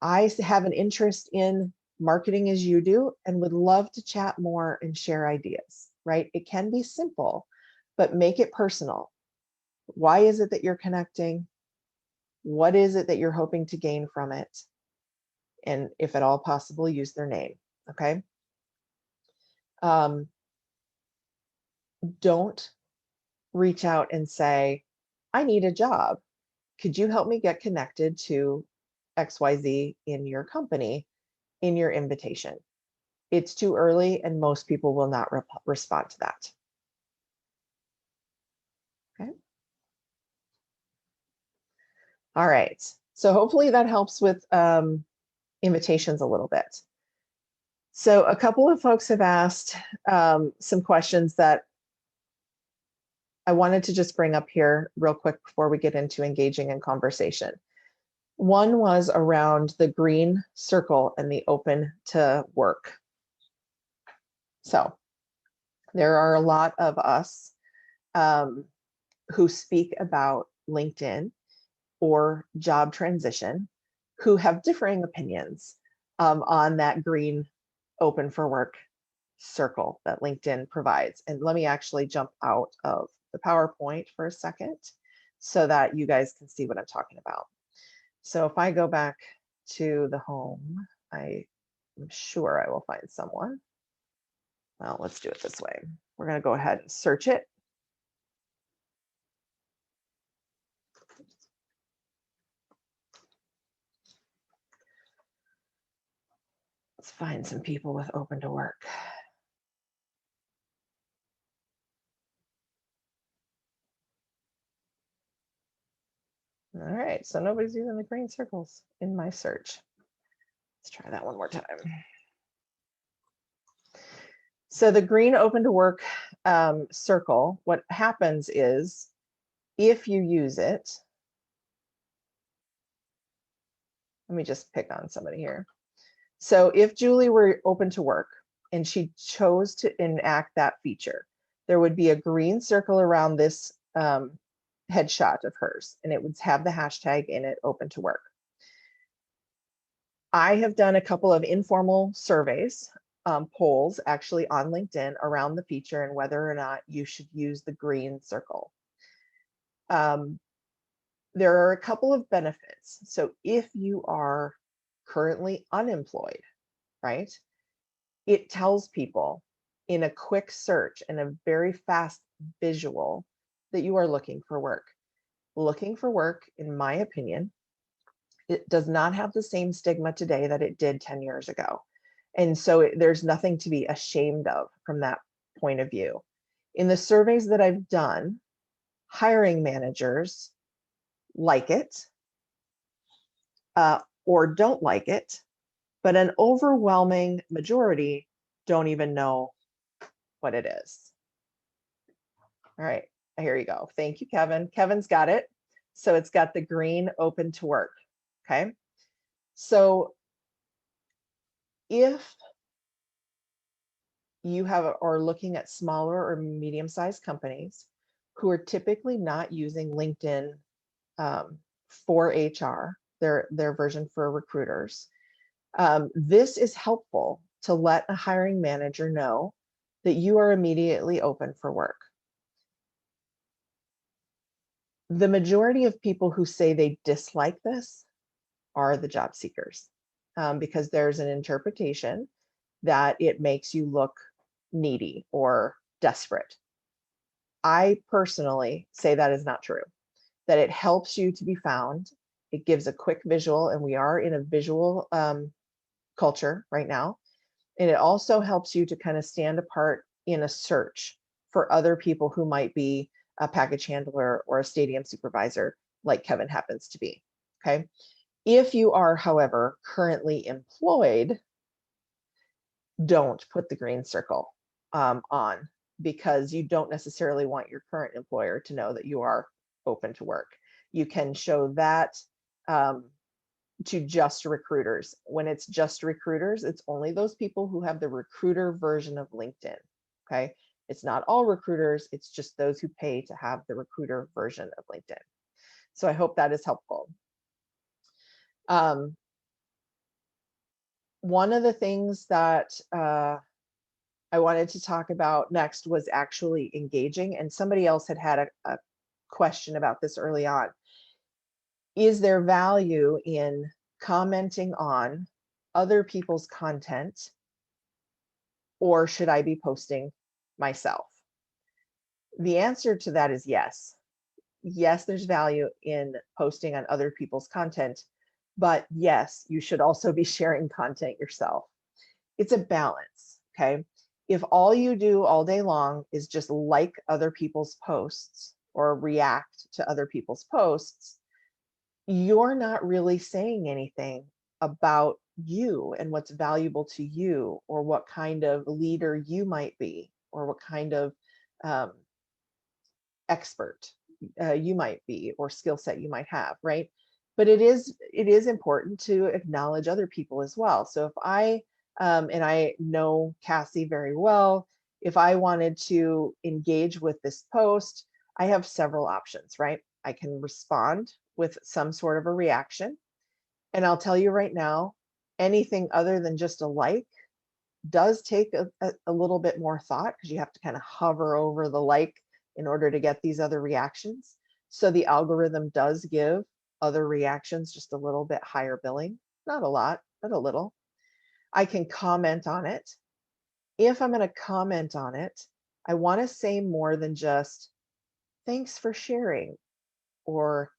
I have an interest in marketing as you do and would love to chat more and share ideas, right? It can be simple, but make it personal. Why is it that you're connecting? What is it that you're hoping to gain from it? And if at all possible, use their name, okay? Don't reach out and say, I need a job. Could you help me get connected to XYZ in your company in your invitation? It's too early and most people will not respond to that. Okay. All right. So hopefully that helps with invitations a little bit. So a couple of folks have asked some questions that I wanted to just bring up here real quick before we get into engaging in conversation. One was around the green circle and the open to work. So there are a lot of us who speak about LinkedIn or job transition who have differing opinions on that green open for work circle that LinkedIn provides. And let me actually jump out of the PowerPoint for a second so that you guys can see what I'm talking about. So if I go back to the home, I'm sure I will find someone. Well, let's do it this way. We're going to go ahead and search it. Let's find some people with open to work. All right, so nobody's using the green circles in my search. Let's try that one more time. So the green open to work circle, what happens is if you use it, let me just pick on somebody here. So if Julie were open to work and she chose to enact that feature, there would be a green circle around this headshot of hers, and it would have the hashtag in it, open to work. I have done a couple of informal surveys, polls actually on LinkedIn around the feature and whether or not you should use the green circle. There are a couple of benefits. So if you are currently unemployed, right, it tells people in a quick search and a very fast visual that you are looking for work. Looking for work, in my opinion, it does not have the same stigma today that it did 10 years ago. And so there's nothing to be ashamed of from that point of view. In the surveys that I've done, hiring managers like it or don't like it, but an overwhelming majority don't even know what it is. All right, here you go. Thank you, Kevin. Kevin's got it. So it's got the green open to work. Okay. So if you are looking at smaller or medium-sized companies who are typically not using LinkedIn for HR, their version for recruiters, this is helpful to let a hiring manager know that you are immediately open for work. The majority of people who say they dislike this are the job seekers, because there's an interpretation that it makes you look needy or desperate. I personally say that is not true, that it helps you to be found. It gives a quick visual, and we are in a visual culture right now. And it also helps you to kind of stand apart in a search for other people who might be a package handler or a stadium supervisor, like Kevin happens to be. Okay. If you are, however, currently employed, don't put the green circle on, because you don't necessarily want your current employer to know that you are open to work. You can show that to just recruiters. When it's just recruiters, it's only those people who have the recruiter version of LinkedIn. Okay. It's not all recruiters, it's just those who pay to have the recruiter version of LinkedIn. So I hope that is helpful. One of the things that I wanted to talk about next was actually engaging, and somebody else had a question about this early on. Is there value in commenting on other people's content, or should I be posting myself? The answer to that is yes. Yes, there's value in posting on other people's content, but yes, you should also be sharing content yourself. It's a balance, okay? If all you do all day long is just like other people's posts or react to other people's posts, you're not really saying anything about you and what's valuable to you, or what kind of leader you might be, or what kind of expert you might be, or skill set you might have, right? But it is important to acknowledge other people as well. So if I, and I know Cassie very well, if I wanted to engage with this post, I have several options, right? I can respond with some sort of a reaction. And I'll tell you right now, anything other than just a like does take a little bit more thought, because you have to kind of hover over the like in order to get these other reactions. So the algorithm does give other reactions just a little bit higher billing, not a lot, but a little. I can comment on it. If I'm going to comment on it, I want to say more than just thanks for sharing or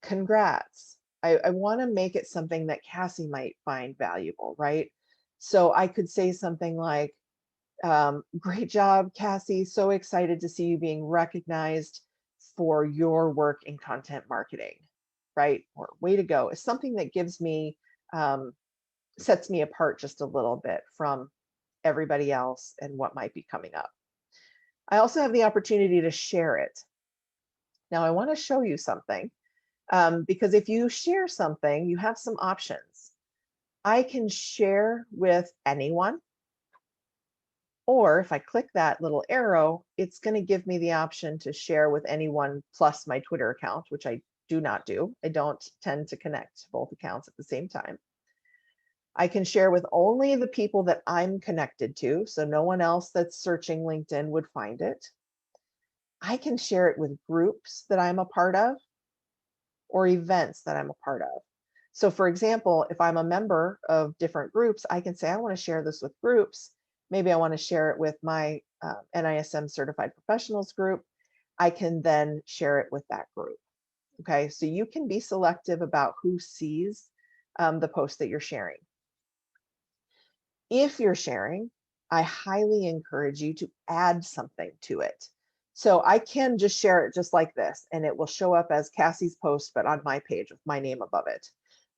congrats. I want to make it something that Cassie might find valuable, right? So I could say something like, great job, Cassie. So excited to see you being recognized for your work in content marketing, right? Or way to go. It's something that gives me, sets me apart just a little bit from everybody else and what might be coming up. I also have the opportunity to share it. Now I want to show you something. Because if you share something, you have some options. I can share with anyone, or if I click that little arrow, it's going to give me the option to share with anyone plus my Twitter account, which I do not do. I don't tend to connect both accounts at the same time. I can share with only the people that I'm connected to, so no one else that's searching LinkedIn would find it. I can share it with groups that I'm a part of or events that I'm a part of. So for example, if I'm a member of different groups, I can say, I want to share this with groups. Maybe I want to share it with my NISM Certified Professionals group. I can then share it with that group. Okay, so you can be selective about who sees the post that you're sharing. If you're sharing, I highly encourage you to add something to it. So I can just share it just like this, and it will show up as Cassie's post, but on my page with my name above it.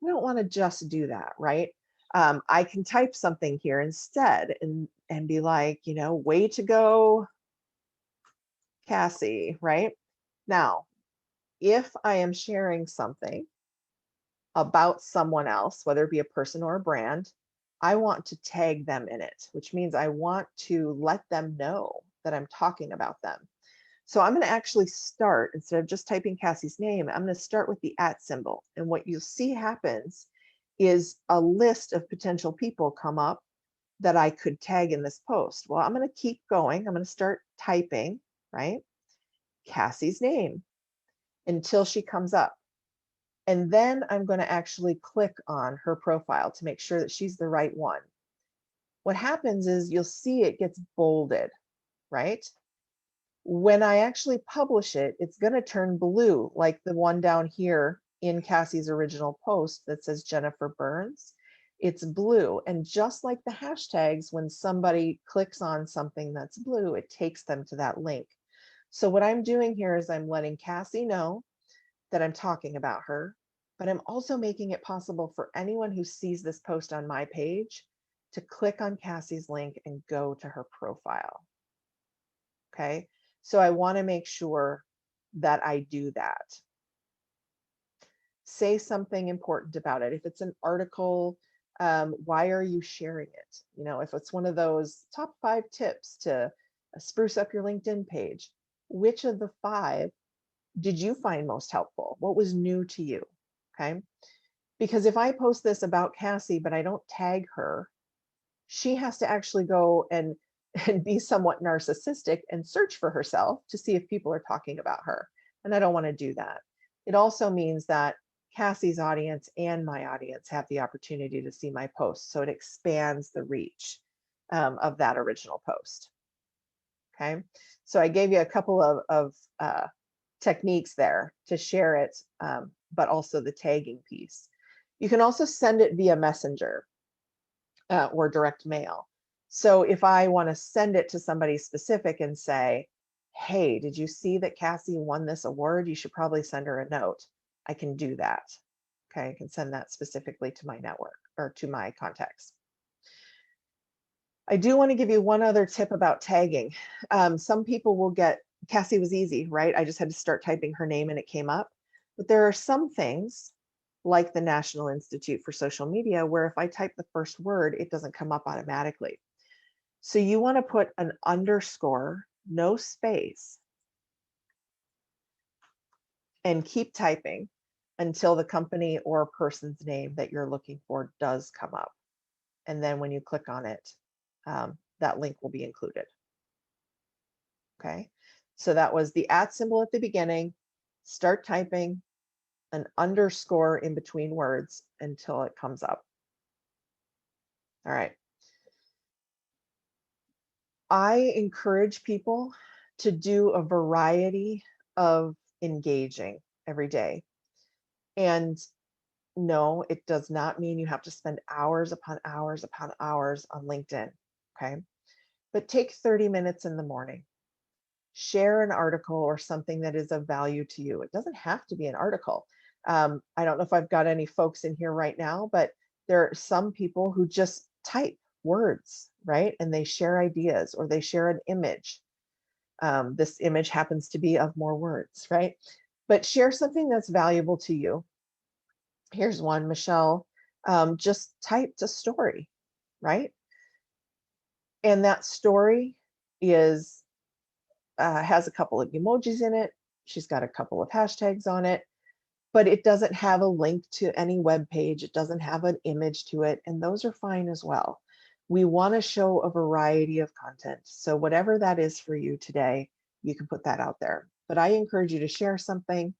I don't want to just do that, right? I can type something here instead and be like, you know, way to go, Cassie, right? Now, if I am sharing something about someone else, whether it be a person or a brand, I want to tag them in it, which means I want to let them know that I'm talking about them. So I'm going to actually start, instead of just typing Cassie's name, I'm going to start with the @ symbol. And what you'll see happens is a list of potential people come up that I could tag in this post. Well, I'm going to keep going. I'm going to start typing, right? Cassie's name until she comes up. And then I'm going to actually click on her profile to make sure that she's the right one. What happens is you'll see it gets bolded, right? When I actually publish it, it's going to turn blue, like the one down here in Cassie's original post that says Jennifer Burns. It's blue. And just like the hashtags, when somebody clicks on something that's blue, it takes them to that link. So what I'm doing here is I'm letting Cassie know that I'm talking about her, but I'm also making it possible for anyone who sees this post on my page to click on Cassie's link and go to her profile. Okay, so I want to make sure that I do that. Say something important about it. If it's an article, why are you sharing it? You know, if it's one of those top 5 tips to spruce up your LinkedIn page, which of the 5 did you find most helpful? What was new to you? Okay. Because if I post this about Cassie, but I don't tag her, she has to actually go and be somewhat narcissistic and search for herself to see if people are talking about her. And I don't want to do that. It also means that Cassie's audience and my audience have the opportunity to see my posts. So it expands the reach of that original post. Okay. So I gave you a couple of techniques there to share it, but also the tagging piece. You can also send it via Messenger or direct mail. So if I want to send it to somebody specific and say, hey, did you see that Cassie won this award? You should probably send her a note. I can do that. Okay, I can send that specifically to my network or to my contacts. I do want to give you one other tip about tagging. Some people will get, Cassie was easy, right? I just had to start typing her name and it came up. But there are some things like the National Institute for Social Media where if I type the first word, it doesn't come up automatically. So you want to put an underscore, no space, and keep typing until the company or person's name that you're looking for does come up. And then when you click on it, that link will be included. Okay, so that was the @ symbol at the beginning. Start typing, an underscore in between words until it comes up. All right. I encourage people to do a variety of engaging every day. And no, it does not mean you have to spend hours upon hours upon hours on LinkedIn. Okay. But take 30 minutes in the morning. Share an article or something that is of value to you. It doesn't have to be an article. I don't know if I've got any folks in here right now, but there are some people who just type words, right? And they share ideas or they share an image. This image happens to be of more words, right? but share something that's valuable to you. Here's one, Michelle, just typed a story, right? And that story is has a couple of emojis in it. She's got a couple of hashtags on it, but it doesn't have a link to any web page. It doesn't have an image to it, and those are fine as well. We want to show a variety of content. So whatever that is for you today, you can put that out there. But I encourage you to share something,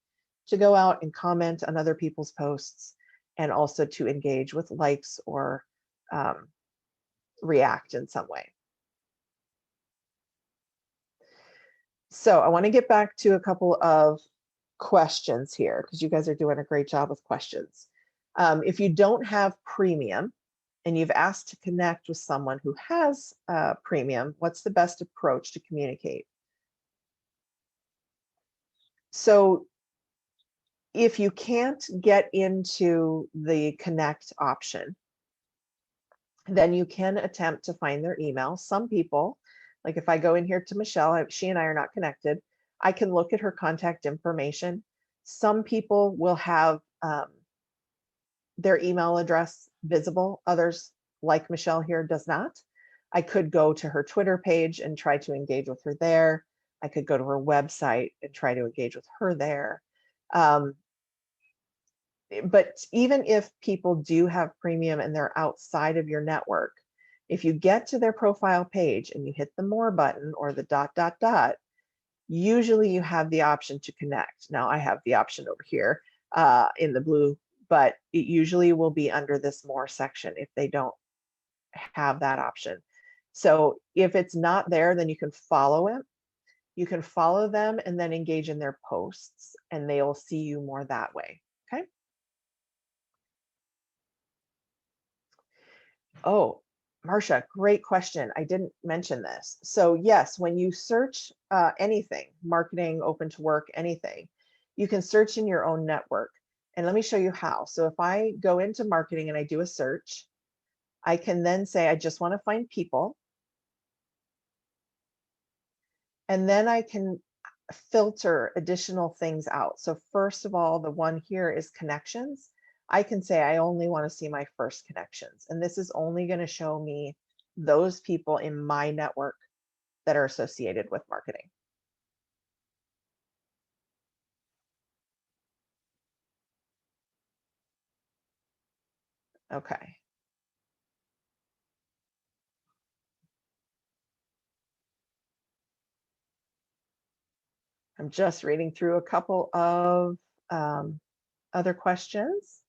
to go out and comment on other people's posts, and also to engage with likes or react in some way. So I want to get back to a couple of questions here because you guys are doing a great job with questions. If you don't have premium and you've asked to connect with someone who has premium, what's the best approach to communicate? So if you can't get into the connect option, then you can attempt to find their email. Some people, like if I go in here to Michelle, she and I are not connected, I can look at her contact information. Some people will have their email address visible. Others, like Michelle here, does not. I could go to her Twitter page and try to engage with her there. I could go to her website and try to engage with her there. But even if people do have premium and they're outside of your network, if you get to their profile page and you hit the more button or the ... usually you have the option to connect. Now I have the option over here in the blue, but it usually will be under this more section if they don't have that option. So if it's not there, then you can follow it. You can follow them and then engage in their posts, and they will see you more that way. Okay. Oh, Marcia, great question. I didn't mention this. So yes, when you search anything, marketing, open to work, anything, you can search in your own network. And let me show you how. So if I go into marketing and I do a search, I can then say, I just want to find people. And then I can filter additional things out. So first of all, the one here is connections. I can say I only want to see my first connections. And this is only going to show me those people in my network that are associated with marketing. Okay. I'm just reading through a couple of other questions.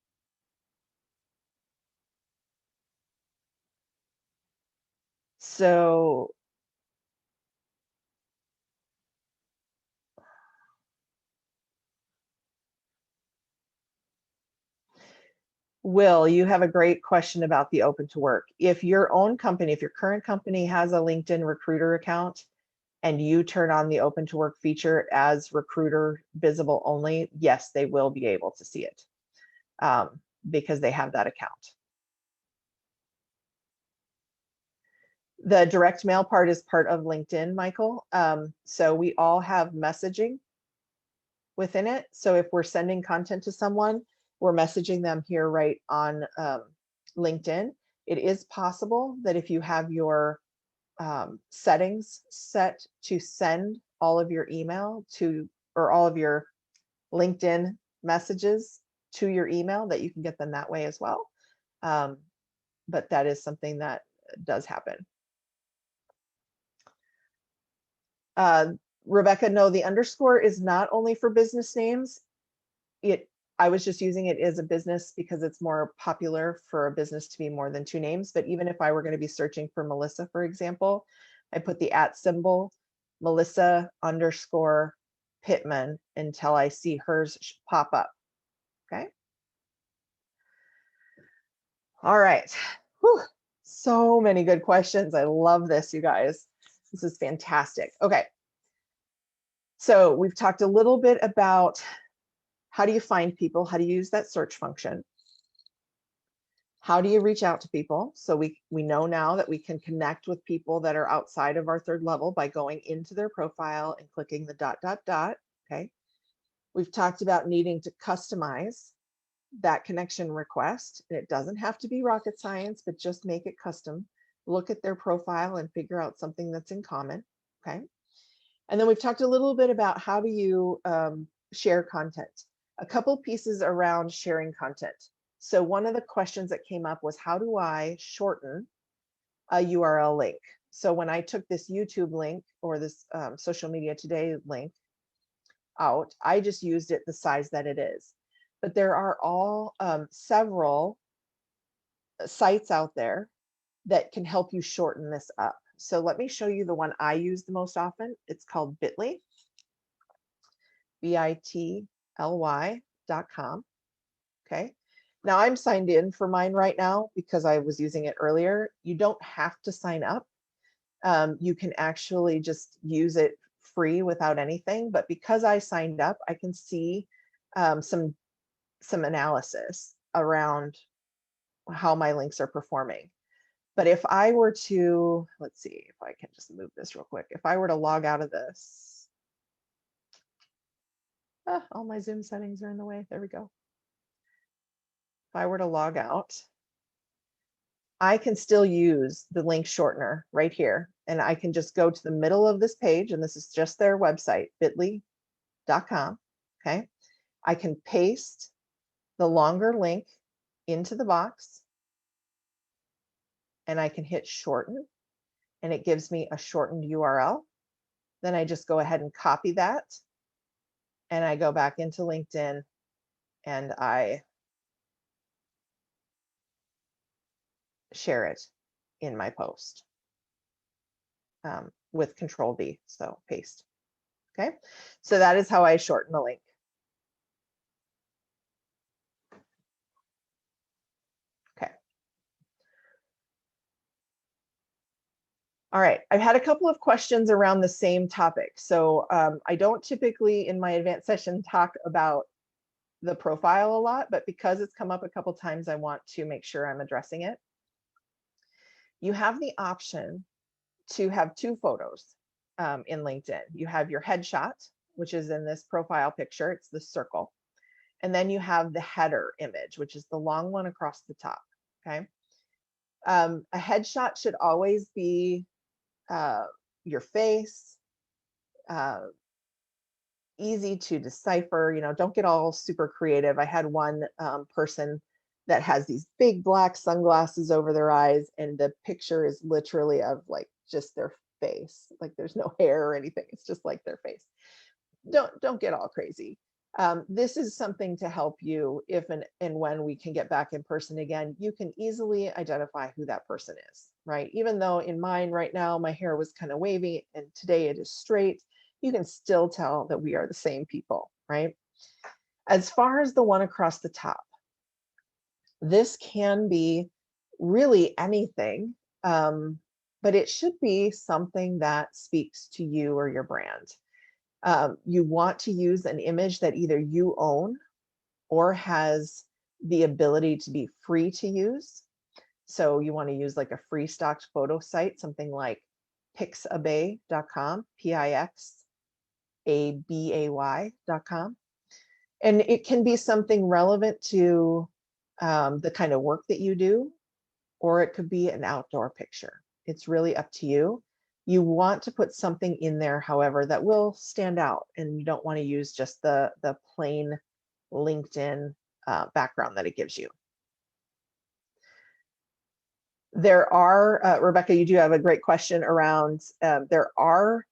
So Will, you have a great question about the open to work. If your own company, if your current company has a LinkedIn recruiter account and you turn on the open to work feature as recruiter visible only, yes, they will be able to see it because they have that account. The direct mail part is part of LinkedIn, Michael. So we all have messaging within it. So if we're sending content to someone, we're messaging them here right on LinkedIn. It is possible that if you have your settings set to send all of your email to, or all of your LinkedIn messages to your email, that you can get them that way as well. But that is something that does happen. Rebecca, no, the underscore is not only for business names. I was just using it as a business because it's more popular for a business to be more than 2 names. But even if I were going to be searching for Melissa, for example, I put the @ symbol, Melissa _ Pittman, until I see hers pop up. Okay. All right. Whew. So many good questions. I love this, you guys. This is fantastic. Okay. So we've talked a little bit about how do you find people, how do you use that search function? How do you reach out to people? So we know now that we can connect with people that are outside of our 3rd level by going into their profile and clicking the ... Okay. We've talked about needing to customize that connection request. It doesn't have to be rocket science, but just make it custom. Look at their profile and figure out something that's in common. Okay. And then we've talked a little bit about how do you share content. A couple pieces around sharing content. So one of the questions that came up was, how do I shorten a URL link? So when I took this YouTube link or this social media today link out, I just used it the size that it is. But there are all several sites out there that can help you shorten this up. So let me show you the one I use the most often. It's called Bitly, bitly.com. Okay. Now I'm signed in for mine right now because I was using it earlier. You don't have to sign up. You can actually just use it free without anything. But because I signed up, I can see some analysis around how my links are performing. But if I were to, let's see if I can just move this real quick. If I were to log out of this, all my Zoom settings are in the way. There we go. If I were to log out, I can still use the link shortener right here. And I can just go to the middle of this page, and this is just their website, bitly.com. Okay. I can paste the longer link into the box, and I can hit shorten, and it gives me a shortened URL. Then I just go ahead and copy that, and I go back into LinkedIn and I share it in my post with Control V, so paste. Okay, so that is how I shorten a link. Okay. All right, I've had a couple of questions around the same topic. So I don't typically in my advanced session talk about the profile a lot, but because it's come up a couple times, I want to make sure I'm addressing it. You have the option to have two photos in LinkedIn. You have your headshot, which is in this profile picture, it's the circle. And then you have the header image, which is the long one across the top, okay? A headshot should always be your face, easy to decipher, you know, don't get all super creative. I had one person that has these big black sunglasses over their eyes, and the picture is literally of like just their face. Like there's no hair or anything. It's just like their face. Don't get all crazy. This is something to help you if and when we can get back in person again. You can easily identify who that person is, right? Even though in mine right now, my hair was kind of wavy and today it is straight, you can still tell that we are the same people, right? As far as the one across the top, this can be really anything, but it should be something that speaks to you or your brand. You want to use an image that either you own or has the ability to be free to use. So you want to use like a free stocked photo site, something like pixabay.com, pixabay.com. And it can be something relevant to the kind of work that you do, or it could be an outdoor picture. It's really up to you. You want to put something in there, however, that will stand out, and you don't want to use just the plain LinkedIn background that it gives you. There are, Rebecca, you do have a great question around, there are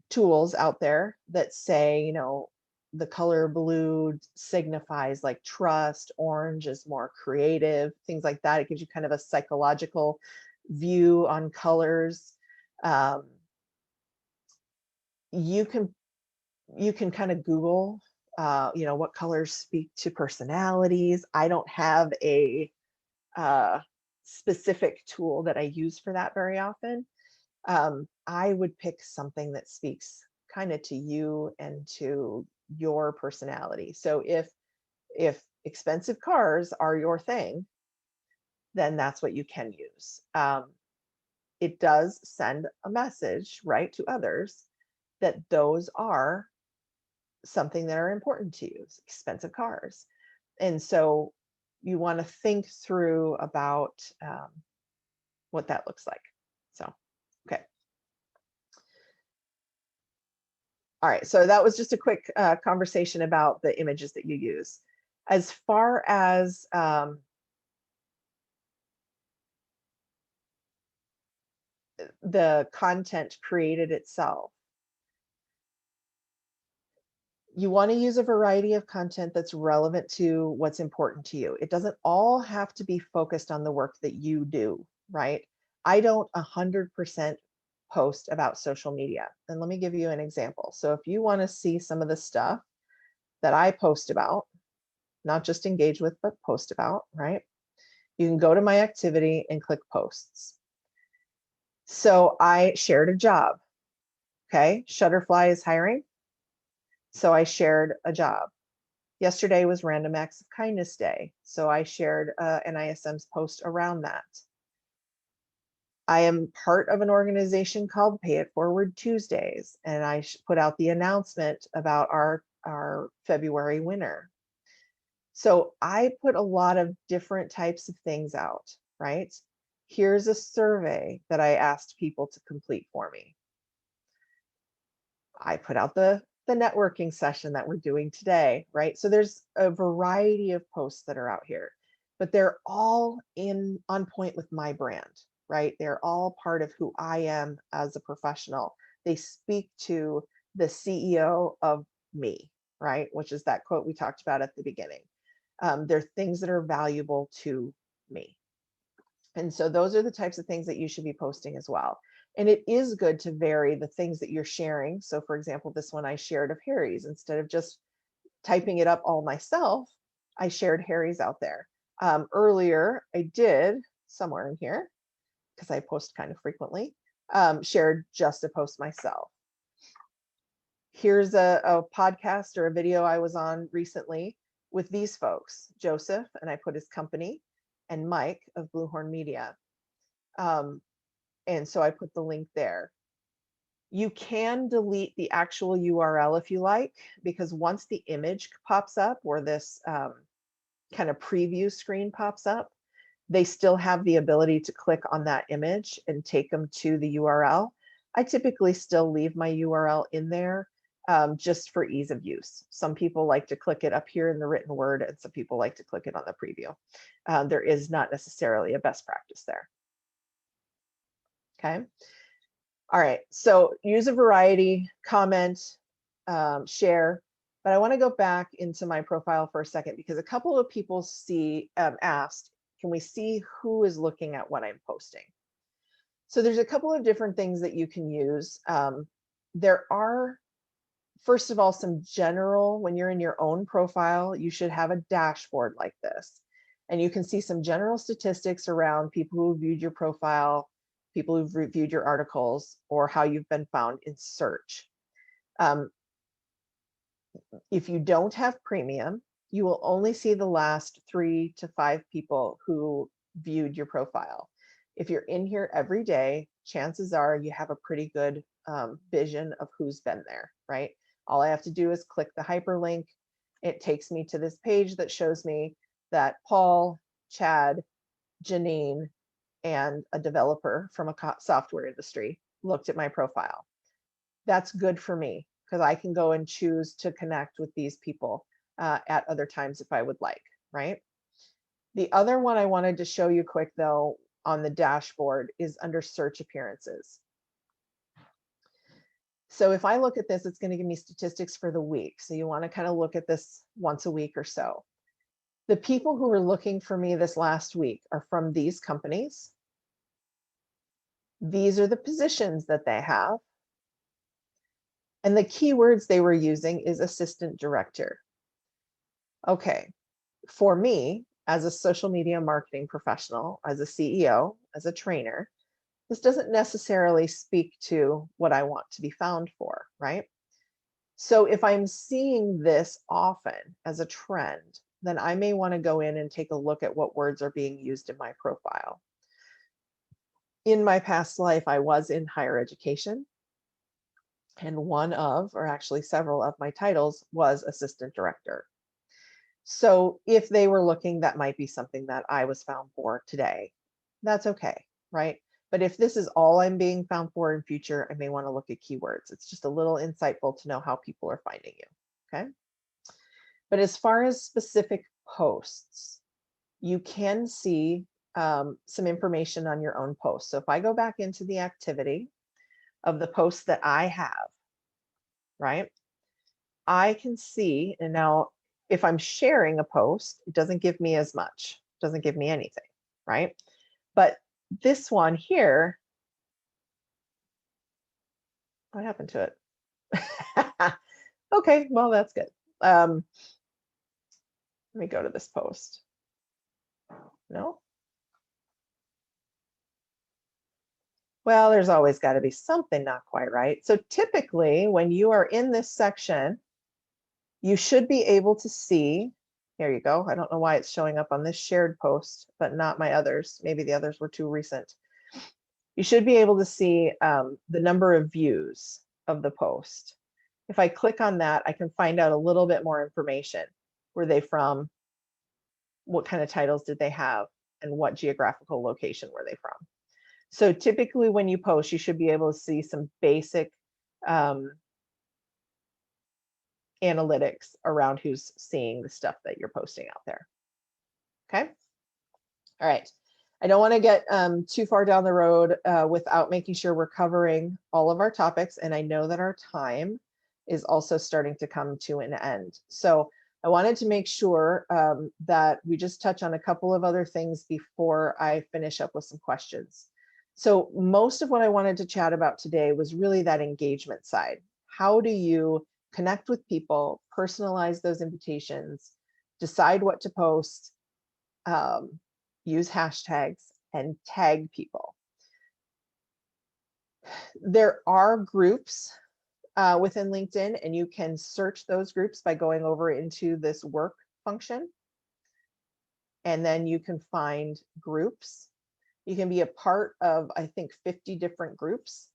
tools out there that say, you know, the color blue signifies like trust, orange is more creative, things like that. It gives you kind of a psychological view on colors. You can kind of Google, you know, what colors speak to personalities. I don't have a specific tool that I use for that very often. I would pick something that speaks kind of to you and to your personality. So if expensive cars are your thing, then that's what you can use. It does send a message, right, to others that those are something that are important to you, expensive cars. And so you want to think through about what that looks like. So, okay. All right, so that was just a quick conversation about the images that you use. As far as the content created itself, you want to use a variety of content that's relevant to what's important to you. It doesn't all have to be focused on the work that you do, right? I don't 100% post about social media. And let me give you an example. So if you want to see some of the stuff that I post about, not just engage with, but post about, right? You can go to my activity and click posts. So I shared a job. Okay, Shutterfly is hiring. So I shared a job. Yesterday was Random Acts of Kindness Day. So I shared NISM's post around that. I am part of an organization called Pay It Forward Tuesdays, and I put out the announcement about our February winner. So I put a lot of different types of things out, right? Here's a survey that I asked people to complete for me. I put out the networking session that we're doing today, right? So there's a variety of posts that are out here, but they're all on point with my brand, right? They're all part of who I am as a professional. They speak to the CEO of me, right? Which is that quote we talked about at the beginning. They're things that are valuable to me. And so those are the types of things that you should be posting as well. And it is good to vary the things that you're sharing. So for example, this one I shared of Harry's, instead of just typing it up all myself, I shared Harry's out there. Earlier, I did somewhere in here, because I post kind of frequently, shared just a post myself. Here's a podcast or a video I was on recently with these folks, Joseph, and I put his company, and Mike of Bluehorn Media. And so I put the link there. You can delete the actual URL if you like, because once the image pops up, or this kind of preview screen pops up, they still have the ability to click on that image and take them to the URL. I typically still leave my URL in there just for ease of use. Some people like to click it up here in the written word, and some people like to click it on the preview. There is not necessarily a best practice there. Okay. All right. So use a variety, comment, share. But I want to go back into my profile for a second, because a couple of people asked, can we see who is looking at what I'm posting? So there's a couple of different things that you can use. There are, first of all, some general, when you're in your own profile, you should have a dashboard like this. And you can see some general statistics around people who viewed your profile, people who've reviewed your articles, or how you've been found in search. If you don't have premium, you will only see the last 3 to 5 people who viewed your profile. If you're in here every day, chances are you have a pretty good vision of who's been there, right? All I have to do is click the hyperlink. It takes me to this page that shows me that Paul, Chad, Janine, and a developer from a software industry looked at my profile. That's good for me, because I can go and choose to connect with these people at other times if I would like, right? The other one I wanted to show you quick, though, on the dashboard is under search appearances. So if I look at this, it's going to give me statistics for the week. So you want to kind of look at this once a week or so. The people who were looking for me this last week are from these companies. These are the positions that they have. And the keywords they were using is assistant director. Okay, for me, as a social media marketing professional, as a CEO, as a trainer, this doesn't necessarily speak to what I want to be found for, right? So if I'm seeing this often as a trend, then I may want to go in and take a look at what words are being used in my profile. In my past life, I was in higher education. And one of, or actually several of my titles was assistant director. So if they were looking, that might be something that I was found for today. That's okay, right? But if this is all I'm being found for in future, I may want to look at keywords. It's just a little insightful to know how people are finding you, okay? But as far as specific posts, you can see some information on your own post. So if I go back into the activity of the posts that I have, right, I can see, and now if I'm sharing a post, it doesn't give me as much, doesn't give me anything, right? But this one here, what happened to it? Okay, well, that's good. Let me go to this post. No? Well, there's always got to be something not quite right. So typically when you are in this section, you should be able to see, here you go. I don't know why it's showing up on this shared post, but not my others. Maybe the others were too recent. You should be able to see the number of views of the post. If I click on that, I can find out a little bit more information. Were they from? What kind of titles did they have? And what geographical location were they from? So typically when you post, you should be able to see some basic analytics around who's seeing the stuff that you're posting out there. Okay. All right. I don't want to get too far down the road without making sure we're covering all of our topics. And I know that our time is also starting to come to an end. So I wanted to make sure that we just touch on a couple of other things before I finish up with some questions. So most of what I wanted to chat about today was really that engagement side. How do you connect with people, personalize those invitations, decide what to post, use hashtags, and tag people? There are groups within LinkedIn, and you can search those groups by going over into this work function. And then you can find groups. You can be a part of, I think, 50 different groups.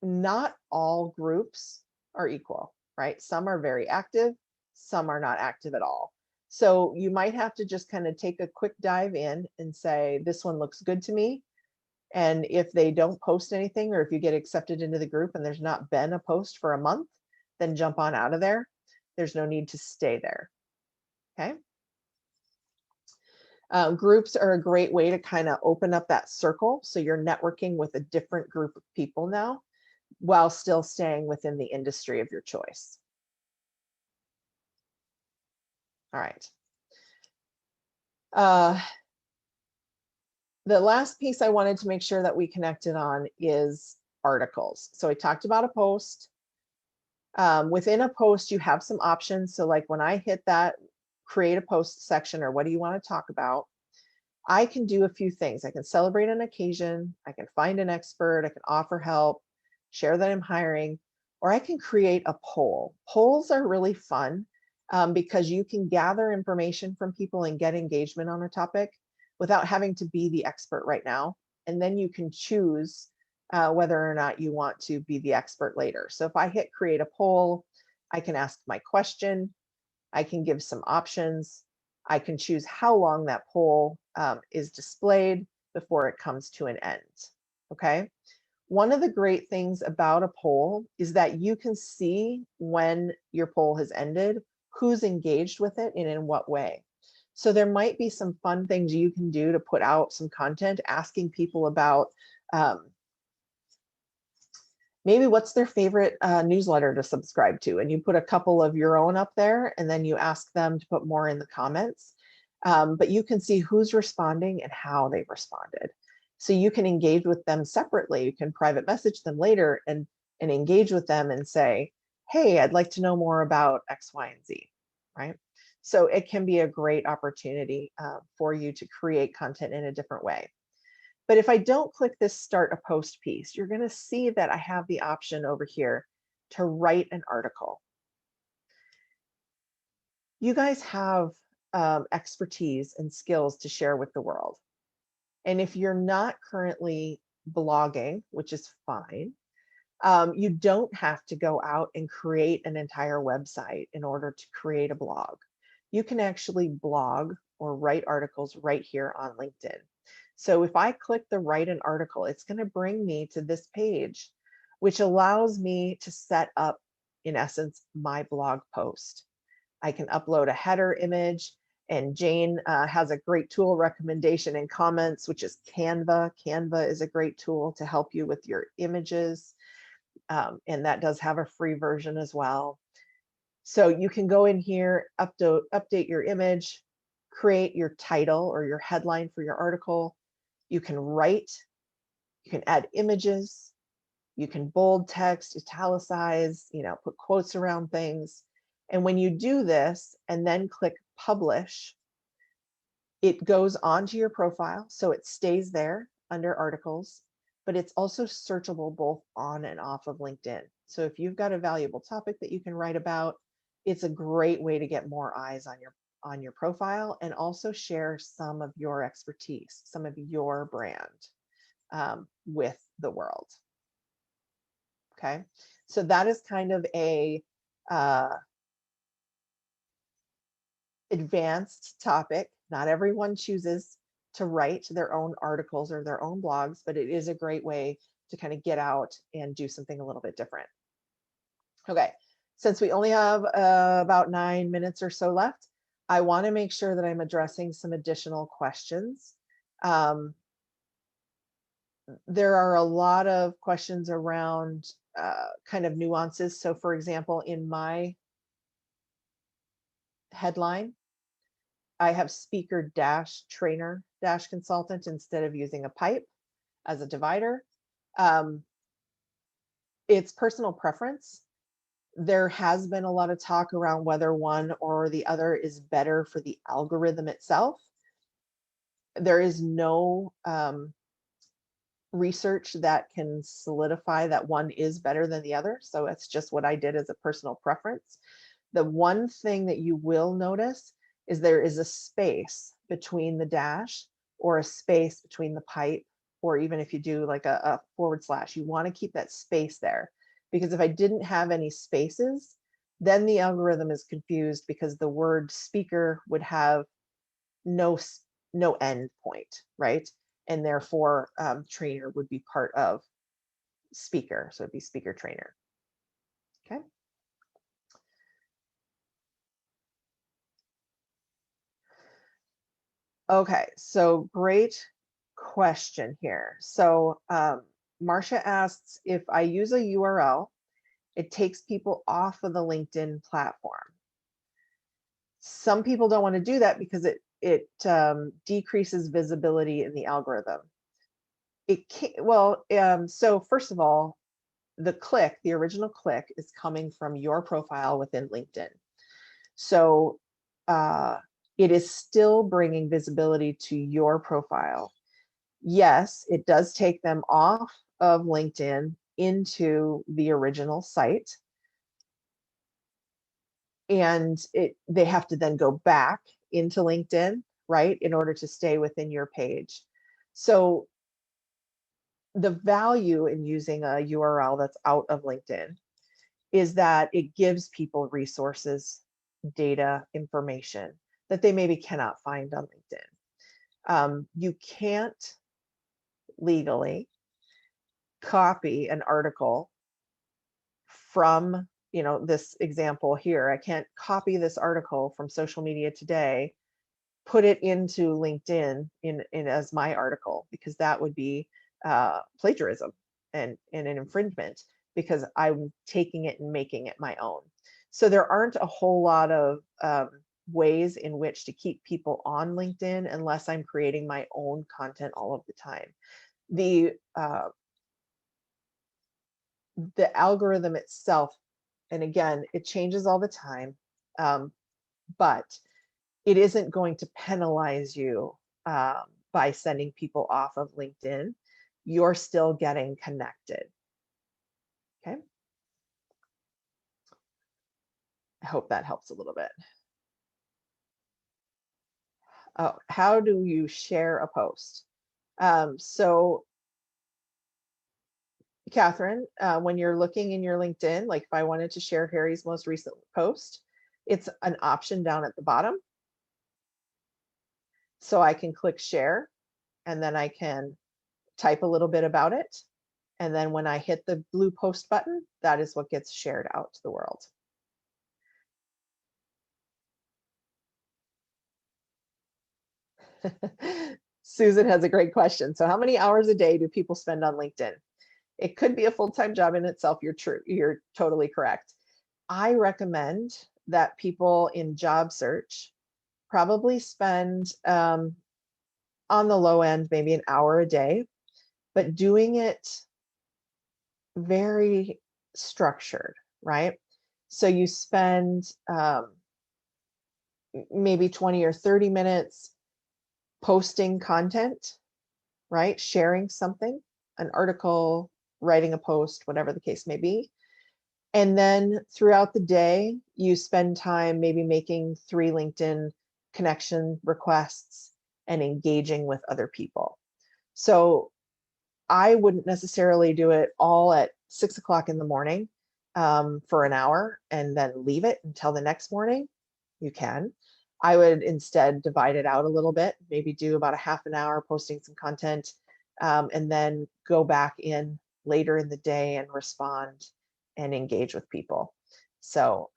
Not all groups are equal, right? Some are very active, some are not active at all. So you might have to just kind of take a quick dive in and say, this one looks good to me. And if they don't post anything, or if you get accepted into the group and there's not been a post for a month, then jump on out of there. There's no need to stay there. Okay. Groups are a great way to kind of open up that circle. So you're networking with a different group of people now, while still staying within the industry of your choice. All right. The last piece I wanted to make sure that we connected on is articles. So I talked about a post. Within a post, you have some options. So like when I hit that create a post section, or what do you want to talk about, I can do a few things. I can celebrate an occasion, I can find an expert, I can offer help, share that I'm hiring, or I can create a poll. Polls are really fun because you can gather information from people and get engagement on a topic without having to be the expert right now. And then you can choose whether or not you want to be the expert later. So if I hit create a poll, I can ask my question, I can give some options, I can choose how long that poll is displayed before it comes to an end, okay? One of the great things about a poll is that you can see when your poll has ended, who's engaged with it and in what way. So there might be some fun things you can do to put out some content, asking people about maybe what's their favorite newsletter to subscribe to, and you put a couple of your own up there, and then you ask them to put more in the comments. But you can see who's responding and how they've responded. So you can engage with them separately. You can private message them later and engage with them and say, hey, I'd like to know more about X, Y, and Z, right? So it can be a great opportunity for you to create content in a different way. But if I don't click this start a post piece, you're going to see that I have the option over here to write an article. You guys have expertise and skills to share with the world. And if you're not currently blogging, which is fine, You don't have to go out and create an entire website in order to create a blog. You can actually blog or write articles right here on LinkedIn. So if I click the write an article, it's going to bring me to this page, which allows me to set up, in essence, my blog post. I can upload a header image, and Jane has a great tool recommendation in comments, which is Canva. Canva is a great tool to help you with your images, and that does have a free version as well. So you can go in here, update your image, create your title or your headline for your article. You can write, you can add images, you can bold text, italicize, put quotes around things. And when you do this and then click publish, it goes onto your profile. So it stays there under articles, but it's also searchable both on and off of LinkedIn. So if you've got a valuable topic that you can write about, it's a great way to get more eyes on your profile and also share some of your expertise, some of your brand with the world. Okay, so that is kind of a advanced topic. Not everyone chooses to write their own articles or their own blogs, but it is a great way to kind of get out and do something a little bit different. Okay, since we only have about 9 minutes or so left, I want to make sure that I'm addressing some additional questions. There are a lot of questions around kind of nuances. So for example, in my headline, I have speaker dash trainer dash consultant instead of using a pipe as a divider. It's personal preference. There has been a lot of talk around whether one or the other is better for the algorithm itself. There is no research that can solidify that one is better than the other. So it's just what I did as a personal preference. The one thing that you will notice is there is a space between the dash or a space between the pipe, or even if you do like a forward slash, you want to keep that space there. Because if I didn't have any spaces, then the algorithm is confused because the word speaker would have no end point, right? And therefore trainer would be part of speaker. So it'd be speaker trainer. Okay. Okay, so great question here. So Marcia asks, if I use a URL, it takes people off of the LinkedIn platform. Some people don't want to do that because it decreases visibility in the algorithm. It can't, well, so first of all, the original click is coming from your profile within LinkedIn. So it is still bringing visibility to your profile. Yes, it does take them off of LinkedIn into the original site. And they have to then go back into LinkedIn, right, in order to stay within your page. So the value in using a URL that's out of LinkedIn is that it gives people resources, data, information that they maybe cannot find on LinkedIn. You can't legally copy an article from, this example here. I can't copy this article from Social Media Today, put it into LinkedIn in as my article, because that would be plagiarism and an infringement, because I'm taking it and making it my own. So there aren't a whole lot of ways in which to keep people on LinkedIn unless I'm creating my own content all of the time. The algorithm itself, and again, it changes all the time, but it isn't going to penalize you by sending people off of LinkedIn. You're still getting connected. Okay. I hope that helps a little bit. Oh, how do you share a post? So Catherine, when you're looking in your LinkedIn, like if I wanted to share Harry's most recent post, it's an option down at the bottom. So I can click share, and then I can type a little bit about it. And then when I hit the blue post button, that is what gets shared out to the world. Susan has a great question. So how many hours a day do people spend on LinkedIn? It could be a full-time job in itself. You're totally correct. I recommend that people in job search probably spend on the low end, maybe an hour a day, but doing it very structured, right? So you spend maybe 20 or 30 minutes posting content, right? Sharing something, an article, writing a post, whatever the case may be. And then throughout the day, you spend time maybe making 3 LinkedIn connection requests and engaging with other people. So I wouldn't necessarily do it all at 6 o'clock in the morning for an hour and then leave it until the next morning. You can. I would instead divide it out a little bit, maybe do about a half an hour posting some content, and then go back in later in the day and respond and engage with people. So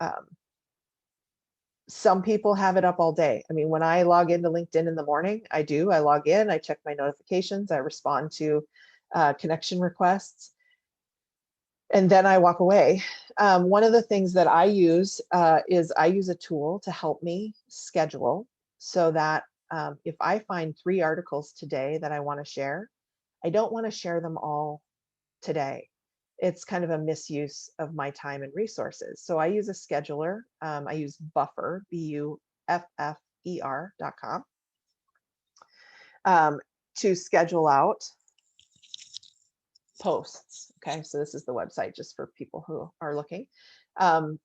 some people have it up all day. I mean, when I log into LinkedIn in the morning, I log in, I check my notifications, I respond to connection requests, and then I walk away. One of the things that I use is I use a tool to help me schedule so that if I find 3 articles today that I want to share, I don't want to share them all today. It's kind of a misuse of my time and resources. So I use a scheduler. I use Buffer, BUFFER.com, to schedule out posts. Okay, so this is the website just for people who are looking.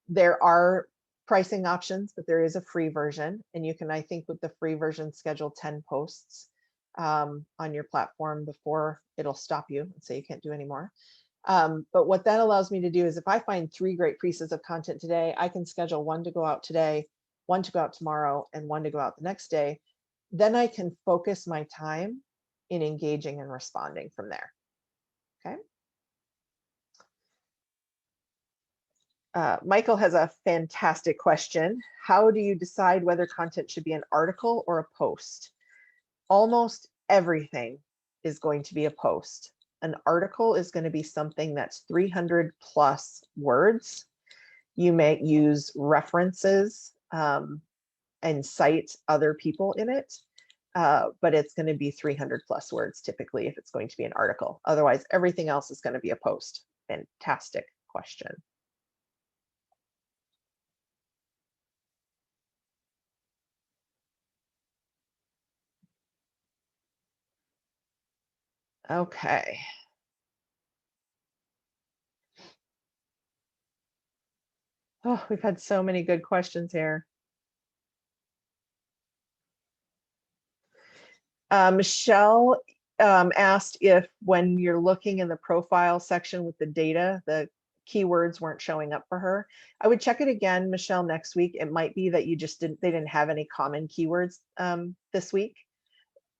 There are pricing options, but there is a free version, and you can, I think, with the free version, schedule 10 posts on your platform before it'll stop you and say you can't do any more. But what that allows me to do is if I find 3 great pieces of content today, I can schedule 1 to go out today, 1 to go out tomorrow, and 1 to go out the next day. Then I can focus my time in engaging and responding from there. Okay. Michael has a fantastic question. How do you decide whether content should be an article or a post? Almost everything is going to be a post. An article is going to be something that's 300 plus words. You may use references and cite other people in it, but it's going to be 300 plus words typically if it's going to be an article. Otherwise, everything else is going to be a post. Fantastic question. Okay. Oh, we've had so many good questions here. Michelle asked if when you're looking in the profile section with the data, the keywords weren't showing up for her. I would check it again, Michelle, next week. It might be that you just they didn't have any common keywords this week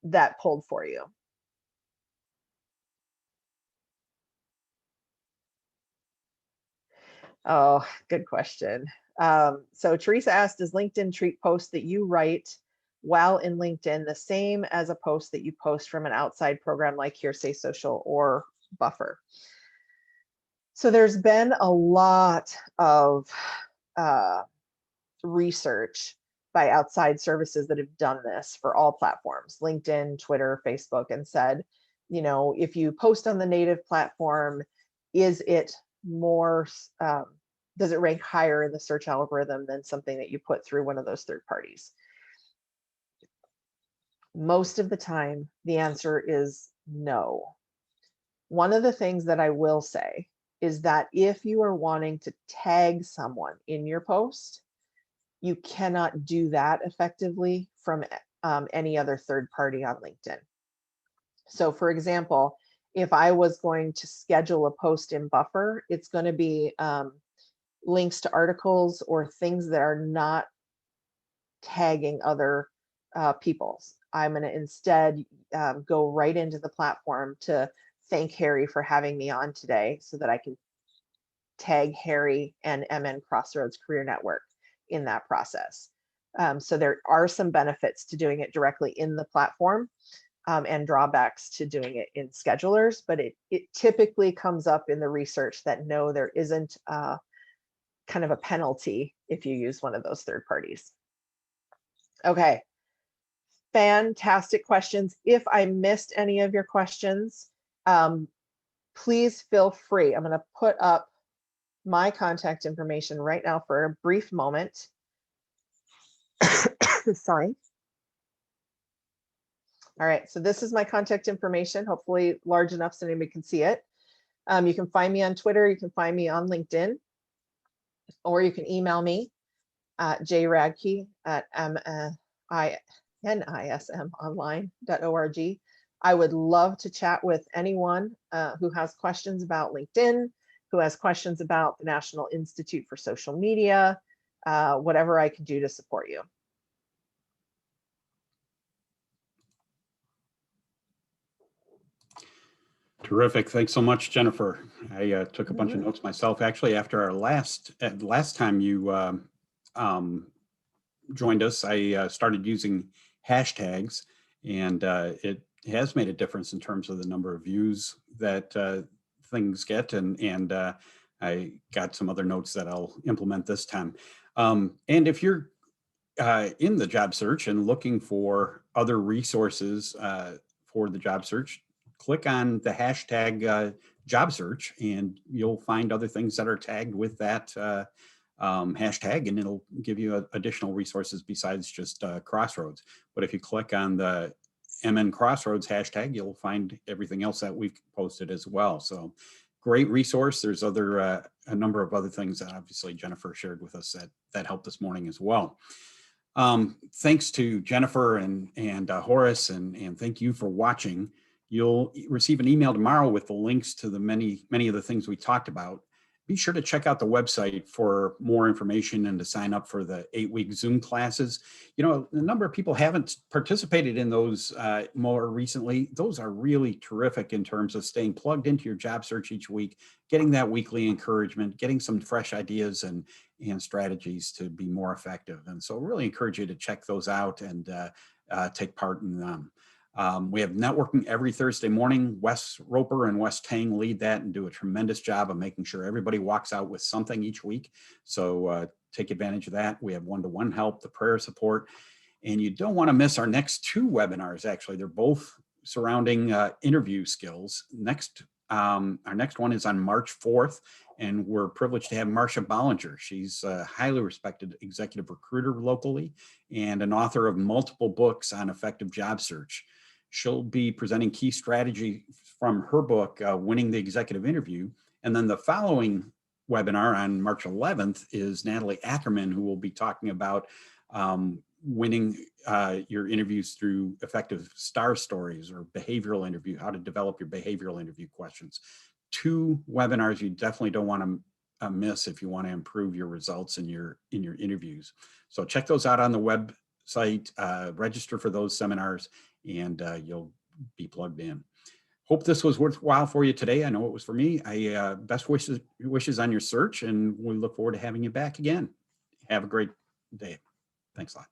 that pulled for you. Oh, good question. So Teresa asked, does LinkedIn treat posts that you write while in LinkedIn the same as a post that you post from an outside program like Hearsay Social or Buffer? So there's been a lot of research by outside services that have done this for all platforms, LinkedIn, Twitter, Facebook, and said, you know, if you post on the native platform, is it more, does it rank higher in the search algorithm than something that you put through one of those third parties? Most of the time, the answer is no. One of the things that I will say is that if you are wanting to tag someone in your post, you cannot do that effectively from any other third party on LinkedIn. So for example, if I was going to schedule a post in Buffer, it's going to be links to articles or things that are not tagging other people's. I'm going to instead go right into the platform to thank Harry for having me on today so that I can tag Harry and MN Crossroads Career Network in that process. So there are some benefits to doing it directly in the platform and drawbacks to doing it in schedulers, but it typically comes up in the research that no, there isn't kind of a penalty if you use one of those third parties. Okay, fantastic questions. If I missed any of your questions, please feel free. I'm going to put up my contact information right now for a brief moment. Sorry. All right, so this is my contact information, hopefully large enough so anybody can see it. You can find me on Twitter, you can find me on LinkedIn, or you can email me at jradke@nismonline.org. I would love to chat with anyone who has questions about LinkedIn, who has questions about the National Institute for Social Media, whatever I can do to support you. Terrific. Thanks so much, Jennifer. I took a bunch of notes myself. Actually, after our last time you joined us, I started using hashtags, and it has made a difference in terms of the number of views that things get. And I got some other notes that I'll implement this time. And if you're in the job search and looking for other resources for the job search, click on the hashtag job search, and you'll find other things that are tagged with that hashtag, and it'll give you additional resources besides just Crossroads. But if you click on the MN Crossroads hashtag, you'll find everything else that we've posted as well. So great resource. There's a number of other things that obviously Jennifer shared with us that helped this morning as well. Thanks to Jennifer and Horace, and thank you for watching. You'll receive an email tomorrow with the links to the many of the things we talked about. Be sure to check out the website for more information and to sign up for the 8-week Zoom classes. You know, a number of people haven't participated in those more recently. Those are really terrific in terms of staying plugged into your job search each week, getting that weekly encouragement, getting some fresh ideas and strategies to be more effective. And so really encourage you to check those out and take part in them. We have networking every Thursday morning. Wes Roper and Wes Tang lead that and do a tremendous job of making sure everybody walks out with something each week. So take advantage of that. We have one-to-one help, the prayer support, and you don't want to miss our next 2 webinars. Actually, they're both surrounding interview skills. Our next one is on March 4th, and we're privileged to have Marcia Bollinger. She's a highly respected executive recruiter locally and an author of multiple books on effective job search. She'll be presenting key strategy from her book, Winning the Executive Interview. And then the following webinar on March 11th is Natalie Ackerman, who will be talking about winning your interviews through effective STAR stories or behavioral interview, how to develop your behavioral interview questions. 2 webinars you definitely don't want to miss if you want to improve your results in your interviews. So check those out on the website, register for those seminars, and you'll be plugged in. Hope this was worthwhile for you today. I know it was for me. Best wishes on your search, and we look forward to having you back again. Have a great day. Thanks a lot.